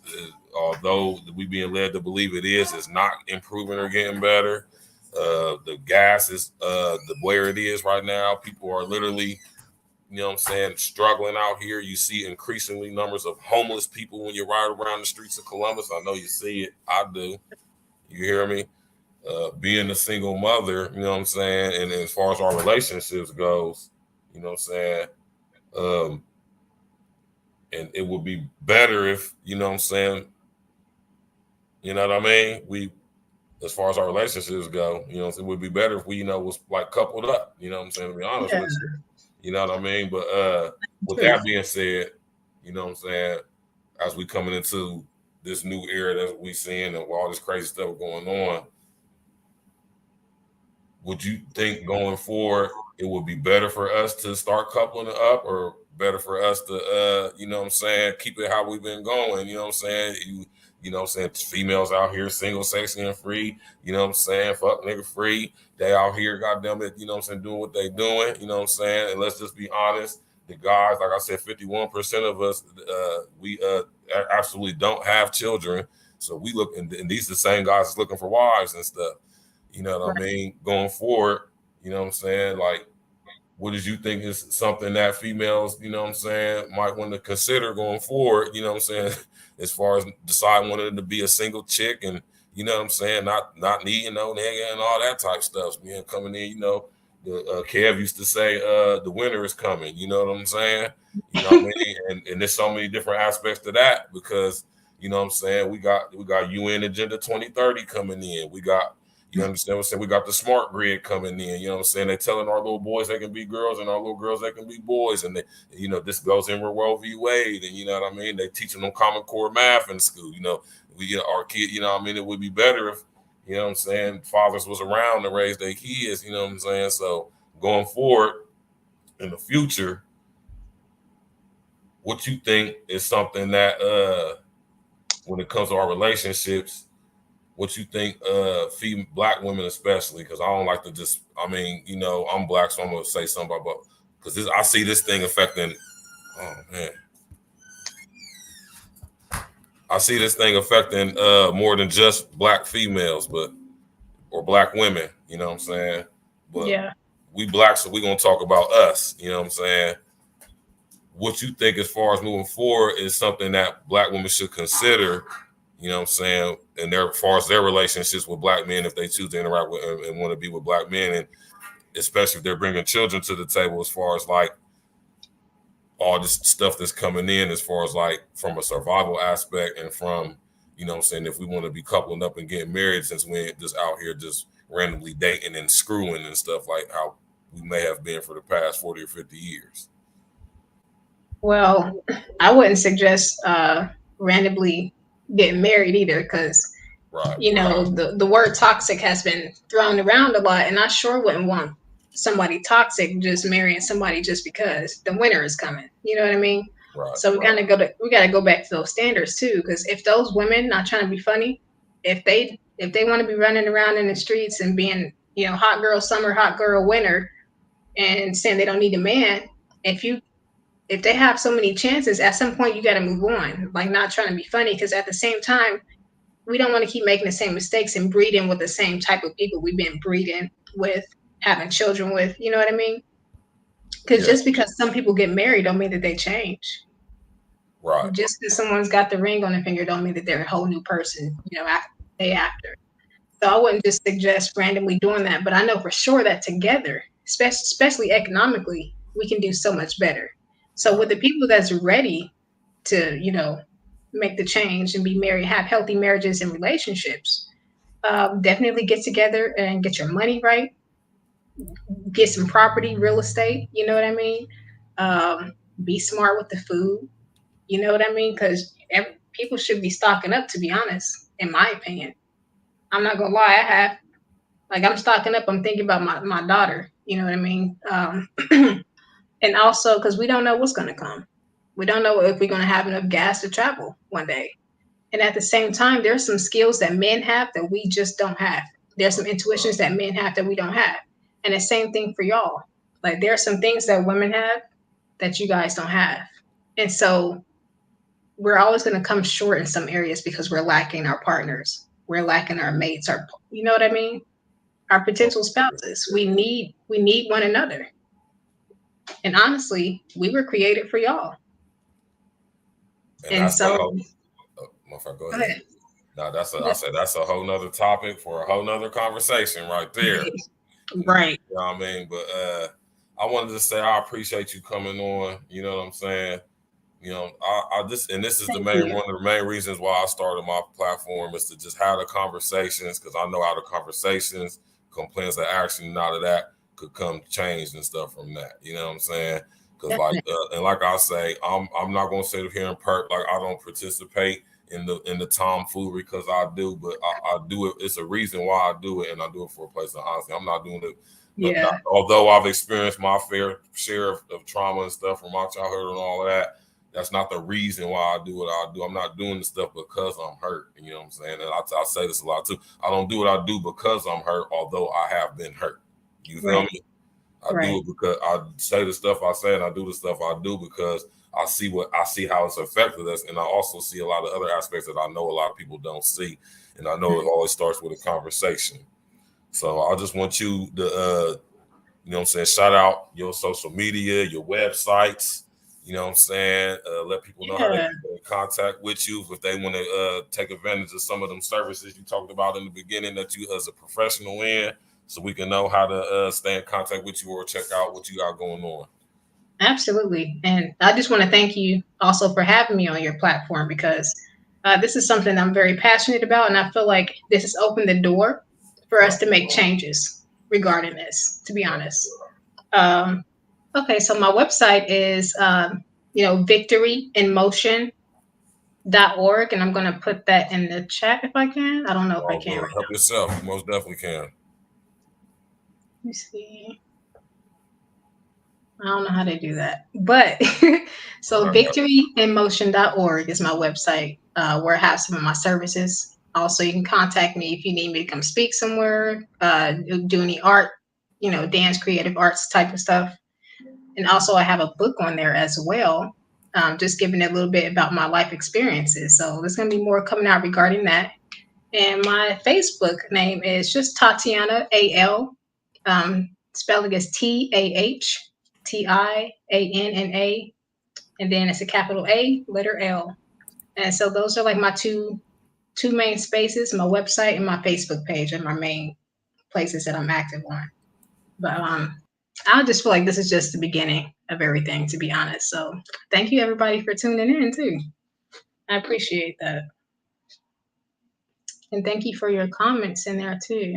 although we being led to believe it is not improving or getting better. The gas is the where it is right now. People are literally, you know what I'm saying, struggling out here. You see increasingly numbers of homeless people when you ride around the streets of Columbus. I know you see it. I do. You hear me? being a single mother, you know what I'm saying, and as far as our relationships goes, you know what I'm saying, um, and it would be better if, you know what I'm saying, you know what I mean, we, as far as our relationships go, you know, it would be better if we, you know, was like coupled up, you know what I'm saying, to be honest Yeah, with you, you know what I mean, but with truth. that being said, you know what I'm saying, as we coming into this new era that we seeing and all this crazy stuff going on, would you think going forward it would be better for us to start coupling it up, or better for us to you know what I'm saying, keep it how we've been going, you know what I'm saying? You know what I'm saying, females out here single, sexy and free, you know what I'm saying, fuck nigga free. They out here, goddamn it, you know what I'm saying, doing what they doing, you know what I'm saying? And let's just be honest, the guys, like I said, 51% of us we absolutely don't have children. So we look, and these are the same guys that's looking for wives and stuff. You know what I Right. mean? Going forward, you know what I'm saying? Like, what did you think is something that females, you know what I'm saying, might want to consider going forward, you know what I'm saying, as far as deciding wanting to be a single chick and, you know what I'm saying, not needing no nigga and all that type stuff. Man, coming in, you know, the Kev used to say, the winter is coming, you know what I'm saying? You know what I mean? And there's so many different aspects to that because, you know what I'm saying, we got UN Agenda 2030 coming in. We got, you understand what I'm saying? We got the smart grid coming in. You know what I'm saying? They're telling our little boys they can be girls and our little girls they can be boys. And they, you know, this goes in with Roe v. Wade. And you know what I mean? They teaching them Common Core math in school. You know, we get our kid, you know what I mean? It would be better if, you know what I'm saying, fathers was around to raise their kids, you know what I'm saying? So going forward in the future, what you think is something that when it comes to our relationships, what you think female black women especially, because I don't like to just, I mean, you know, I'm black, so I'm gonna say something about, because I see this thing affecting, oh man, I see this thing affecting more than just black females, but or black women, you know what I'm saying? But Yeah. we black, so we gonna talk about us, you know what I'm saying? What you think as far as moving forward is something that black women should consider, you know what I'm saying, and their, as far as their relationships with black men, if they choose to interact with and want to be with black men, and especially if they're bringing children to the table, as far as like all this stuff that's coming in, as far as like from a survival aspect and from, you know what I'm saying, if we want to be coupling up and getting married, since we ain't just out here just randomly dating and screwing and stuff like how we may have been for the past 40 or 50 years. Well, I wouldn't suggest randomly getting married either, because Right. the word toxic has been thrown around a lot, and I sure wouldn't want somebody toxic just marrying somebody just because the winter is coming. You know what I mean? Right. So we gotta go back to those standards too, because if those women, not trying to be funny, if they want to be running around in the streets and being, hot girl summer, hot girl winter, and saying they don't need a man, if you if they have so many chances, at some point you got to move on. Like, not trying to be funny, because at the same time, we don't want to keep making the same mistakes and breeding with the same type of people we've been breeding with, having children with. You know what I mean? Because Yeah. just because some people get married don't mean that they change. Right. Just because someone's got the ring on their finger don't mean that they're a whole new person, after, day after. So I wouldn't just suggest randomly doing that. But I know for sure that together, especially economically, we can do so much better. So with Right. the people that's ready to, make the change and be married, have healthy marriages and relationships, definitely get together and get your money right, get some property, real estate. You know what I mean? Be smart with the food. You know what I mean? Because people should be stocking up. To be honest, in my opinion, I'm not gonna lie. I'm stocking up. I'm thinking about my daughter. You know what I mean? And also because we don't know what's gonna come. We don't know if we're gonna have enough gas to travel one day. And at the same time, there's some skills that men have that we just don't have. There's some intuitions that men have that we don't have. And the same thing for y'all. Like, there are some things that women have that you guys don't have. And so we're always going to come short in some areas because we're lacking our partners. We're lacking our mates, you know what I mean? Our potential spouses. We need one another. And honestly, we were created for y'all. And And that's what so my friend, go go ahead. ahead. Now I said that's a whole nother topic for a whole nother conversation right there. Right. You know what I mean? But I wanted to say I appreciate you coming on. You know what I'm saying? You know, this is the Thank main you. one of the main reasons why I started my platform is to just have the conversations because I know out of conversations, complaints of action, and out of that could come change and stuff from that. You know what I'm saying? Because Definitely. and like I say, I'm not gonna sit here and perk like I don't participate in the tomfoolery because I do, but I do it. It's a reason why I do it, and I do it for a place of honesty. I'm not doing it. Not, Yeah. although I've experienced my fair share of trauma and stuff from my childhood and all that, that's not the reason why I do what I do. I'm not doing the stuff because I'm hurt. You know what I'm saying? And I say this a lot too. I don't do what I do because I'm hurt, although I have been hurt. You feel Right. me? I do Right. it because I say the stuff I say and I do the stuff I do because I see how it's affected us. And I also see a lot of other aspects that I know a lot of people don't see. And I know it always starts with a conversation. So I just want you to you know what I'm saying, shout out your social media, your websites, you know what I'm saying? Let people know how they Yeah. can get in contact with you if they want to take advantage of some of them services you talked about in the beginning that you as a professional in, so we can know how to stay in contact with you or check out what you got going on. Absolutely. And I just want to thank you also for having me on your platform because this is something I'm very passionate about. And I feel like this has opened the door for us Right. to make changes regarding this, to be honest. Um, okay, so my website is, victoryinmotion.org. And I'm going to put that in the chat if I can. I don't know if I All can good. right Help yourself. You most definitely can. now. Let me see. I don't know how to do that. But All so right. victoryinmotion.org is my website where I have some of my services. Also, you can contact me if you need me to come speak somewhere, do any art, dance, creative arts type of stuff. And also, I have a book on there as well, just giving a little bit about my life experiences. So there's going to be more coming out regarding that. And my Facebook name is just Tatiana AL. Spelling is TAHTIANNA, and then it's a capital A, letter L. And so those are like my two main spaces, my website and my Facebook page are my main places that I'm active on. But I just feel like this is just the beginning of everything, to be honest. So thank you everybody for tuning in too. I appreciate that. And thank you for your comments in there too.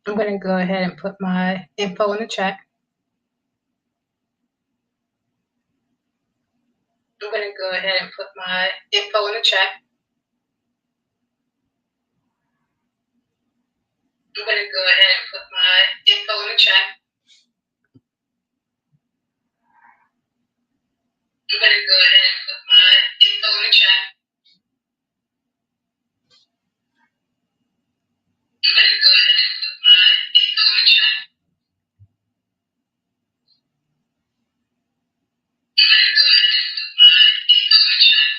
I'm going to go ahead and put my info in the chat. I'm going to go ahead and put my info in the chat. I'm going to go ahead and put my info in the chat. I'm going to go ahead and put my info in the chat. I'm going to go ahead and put my info in the chat. I'm going to go ahead and put my info in the chat.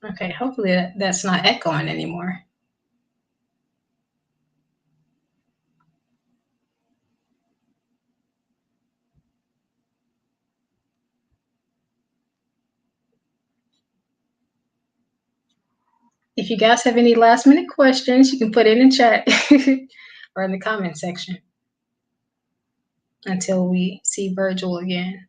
Okay, hopefully that's not echoing anymore. If you guys have any last minute questions, you can put it in chat or in the comment section until we see Virgil again.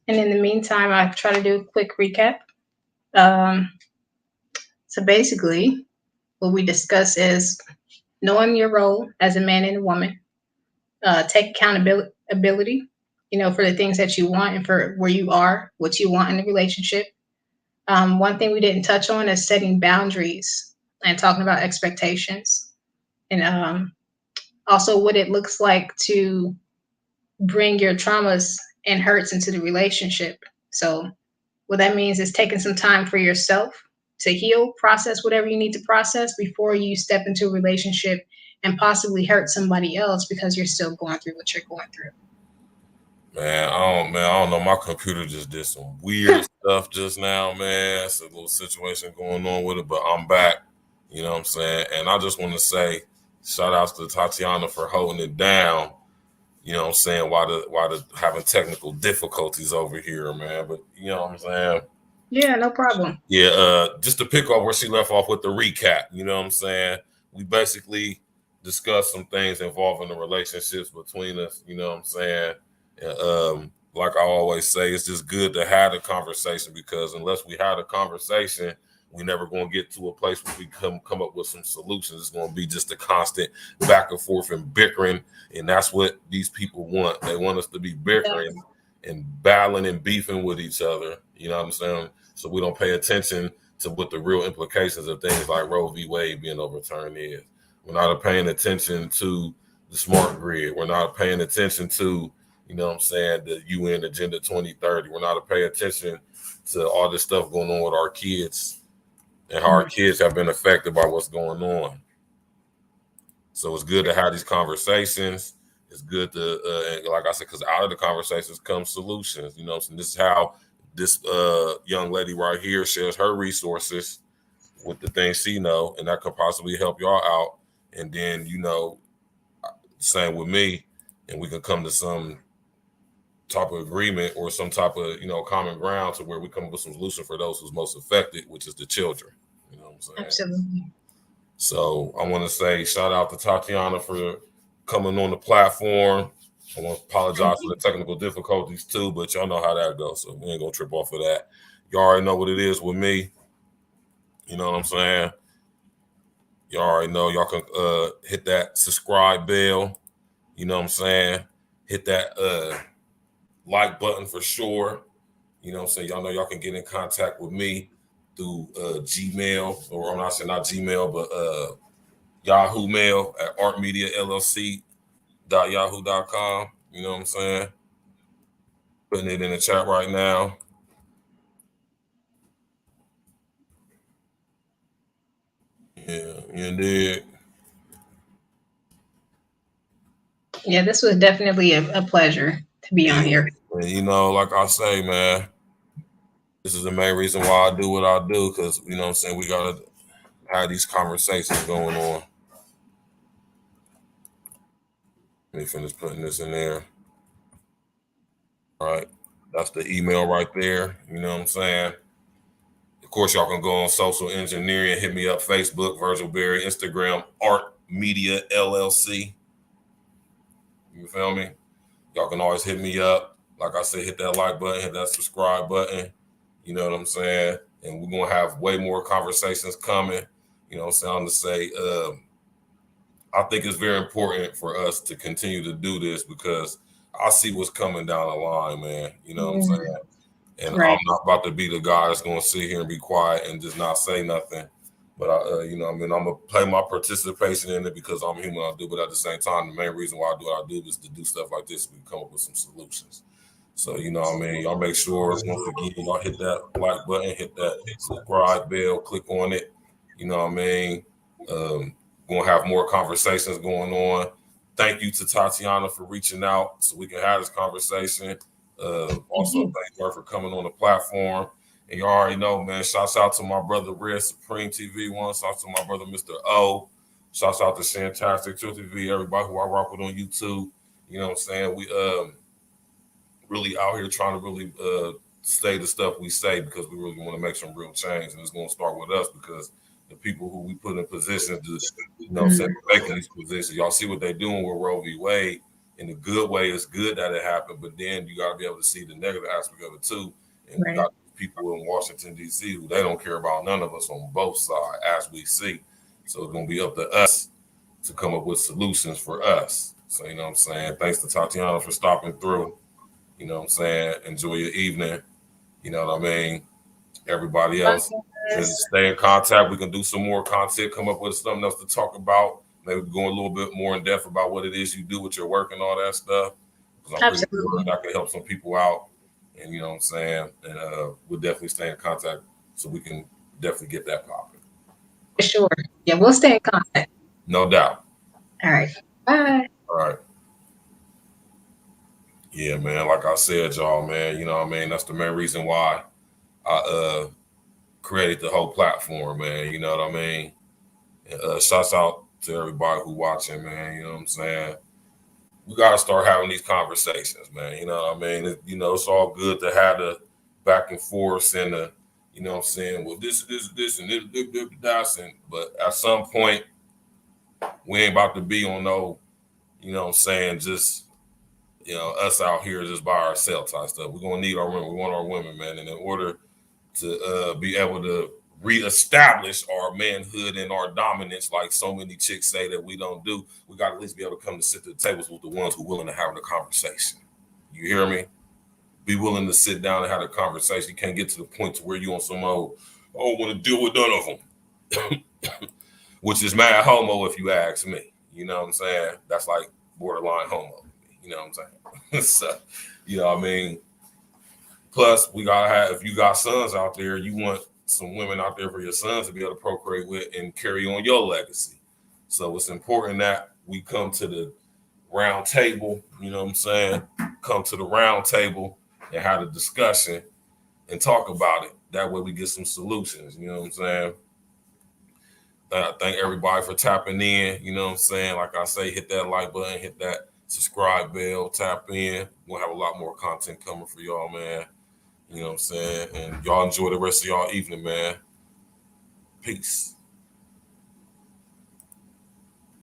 And in the meantime, I'll try to do a quick recap. So basically, what we discuss is knowing your role as a man and a woman, take accountability, for the things that you want and for where you are, what you want in a relationship. One thing we didn't touch on is setting boundaries and talking about expectations, and also what it looks like to bring your traumas and hurts into the relationship. So, what that means is taking some time for yourself to heal, process whatever you need to process before you step into a relationship and possibly hurt somebody else because you're still going through what you're going through. I don't know. My computer just did some weird stuff just now, man. It's a little situation going on with it, but I'm back. You know what I'm saying? And I just want to say, shout outs to Tatiana for holding it down. You know what I'm saying? Why the having technical difficulties over here, man. But you know what I'm saying? Yeah, no problem. Yeah, just to pick up where she left off with the recap, you know what I'm saying? We basically discussed some things involving the relationships between us, you know what I'm saying? And, like I always say, it's just good to have a conversation because unless we have a conversation, we never going to get to a place where we come up with some solutions. It's going to be just a constant back and forth and bickering, and that's what these people want. They want us to be bickering and battling and beefing with each other. You know what I'm saying? So we don't pay attention to what the real implications of things like Roe v. Wade being overturned is. We're not paying attention to the smart grid. We're not paying attention to, you know what I'm saying, the UN Agenda 2030. We're not paying attention to all this stuff going on with our kids and how our kids have been affected by what's going on. So it's good to have these conversations. It's good to, like I said, because out of the conversations come solutions. You know what I'm saying? This is how this young lady right here shares her resources with the things she know, and that could possibly help y'all out. And then, same with me, and we can come to some type of agreement or some type of, common ground to where we come up with some solution for those who's most affected, which is the children. You know what I'm saying? Absolutely. So I want to say shout out to Tatiana for coming on the platform. I want to apologize for the technical difficulties too, but y'all know how that goes. So we ain't gonna trip off of that. Y'all already know what it is with me. You know what I'm saying? Y'all already know y'all can hit that subscribe bell. You know what I'm saying? Hit that like button for sure. You know what I'm saying? Y'all know y'all can get in contact with me through Gmail, or I'm not saying not Gmail, but Yahoo Mail at artmediallc.yahoo.com. You know what I'm saying? Putting it in the chat right now. Yeah, you did. Yeah, this was definitely a pleasure to be on here. And, like I say, man, this is the main reason why I do what I do, because, you know what I'm saying, we got to have these conversations going on. Let me finish putting this in there. All right. That's the email right there. You know what I'm saying? Of course, y'all can go on social engineering, hit me up, Facebook, Virgil Berry, Instagram, Art Media LLC. You feel me? Y'all can always hit me up. Like I said, hit that like button, hit that subscribe button. You know what I'm saying? And we're going to have way more conversations coming. You know what I'm saying? To say, I think it's very important for us to continue to do this because I see what's coming down the line, man. You know what I'm saying? And right. I'm not about to be the guy that's going to sit here and be quiet and just not say nothing. But, I'm going to play my participation in it because I'm human. I do. But at the same time, the main reason why I do what I do is to do stuff like this. We come up with some solutions. So, y'all make sure, once again, y'all hit that like button, hit that subscribe bell, click on it. You know what I mean? Going to have more conversations going on. Thank you to Tatiana for reaching out so we can have this conversation. Also, thank her for coming on the platform. And you already know, man, shouts out to my brother Red Supreme TV One. Shouts out to my brother Mr. O. Shouts out to Shantastic TV, everybody who I rock with on YouTube. You know what I'm saying? We really out here trying to really say the stuff we say because we really want to make some real change. And it's going to start with us because the people who we put in positions to, making these positions, y'all see what they're doing with Roe v. Wade. In the good way, it's good that it happened, but then you got to be able to see the negative aspect of it too. And we got people in Washington, D.C. who they don't care about none of us on both sides, as we see. So it's going to be up to us to come up with solutions for us. So, you know what I'm saying? Thanks to Tatiana for stopping through. You know what I'm saying? Enjoy your evening. You know what I mean? Everybody else can stay in contact. We can do some more content, come up with something else to talk about. Maybe go a little bit more in depth about what it is you do with your work and all that stuff. Because I'm pretty sure that can help some people out. And you know what I'm saying? And we'll definitely stay in contact so we can definitely get that popping. For sure. Yeah, we'll stay in contact. No doubt. All right. Bye. All right. Yeah, man. Like I said, y'all, man, you know what I mean? That's the main reason why I created the whole platform, man. You know what I mean? Shouts out to everybody who watching, man. You know what I'm saying? We got to start having these conversations, man. You know what I mean? It's all good to have the back and forth and the, you know what I'm saying? Well, this, and this, but at some point, we ain't about to be on no, you know what I'm saying, just, you know, us out here just by ourselves type stuff. We're going to need our women. We want our women, man. And in order to be able to reestablish our manhood and our dominance, like so many chicks say that we don't do, we got to at least be able to come to sit to the tables with the ones who are willing to have the conversation. You hear me? Be willing to sit down and have a conversation. You can't get to the point to where you on some old, I don't want to deal with none of them, which is mad homo if you ask me. You know what I'm saying? That's like borderline homo. You know what I'm saying? So, you know what I mean? Plus, we gotta have, if you got sons out there, you want some women out there for your sons to be able to procreate with and carry on your legacy. So it's important that we come to the round table, you know what I'm saying? Come to the round table and have a discussion and talk about it. That way we get some solutions, you know what I'm saying? I thank everybody for tapping in, you know what I'm saying? Like I say, hit that like button, hit that subscribe bell, tap in. We'll have a lot more content coming for y'all, man. You know what I'm saying? And y'all enjoy the rest of y'all evening, man. Peace.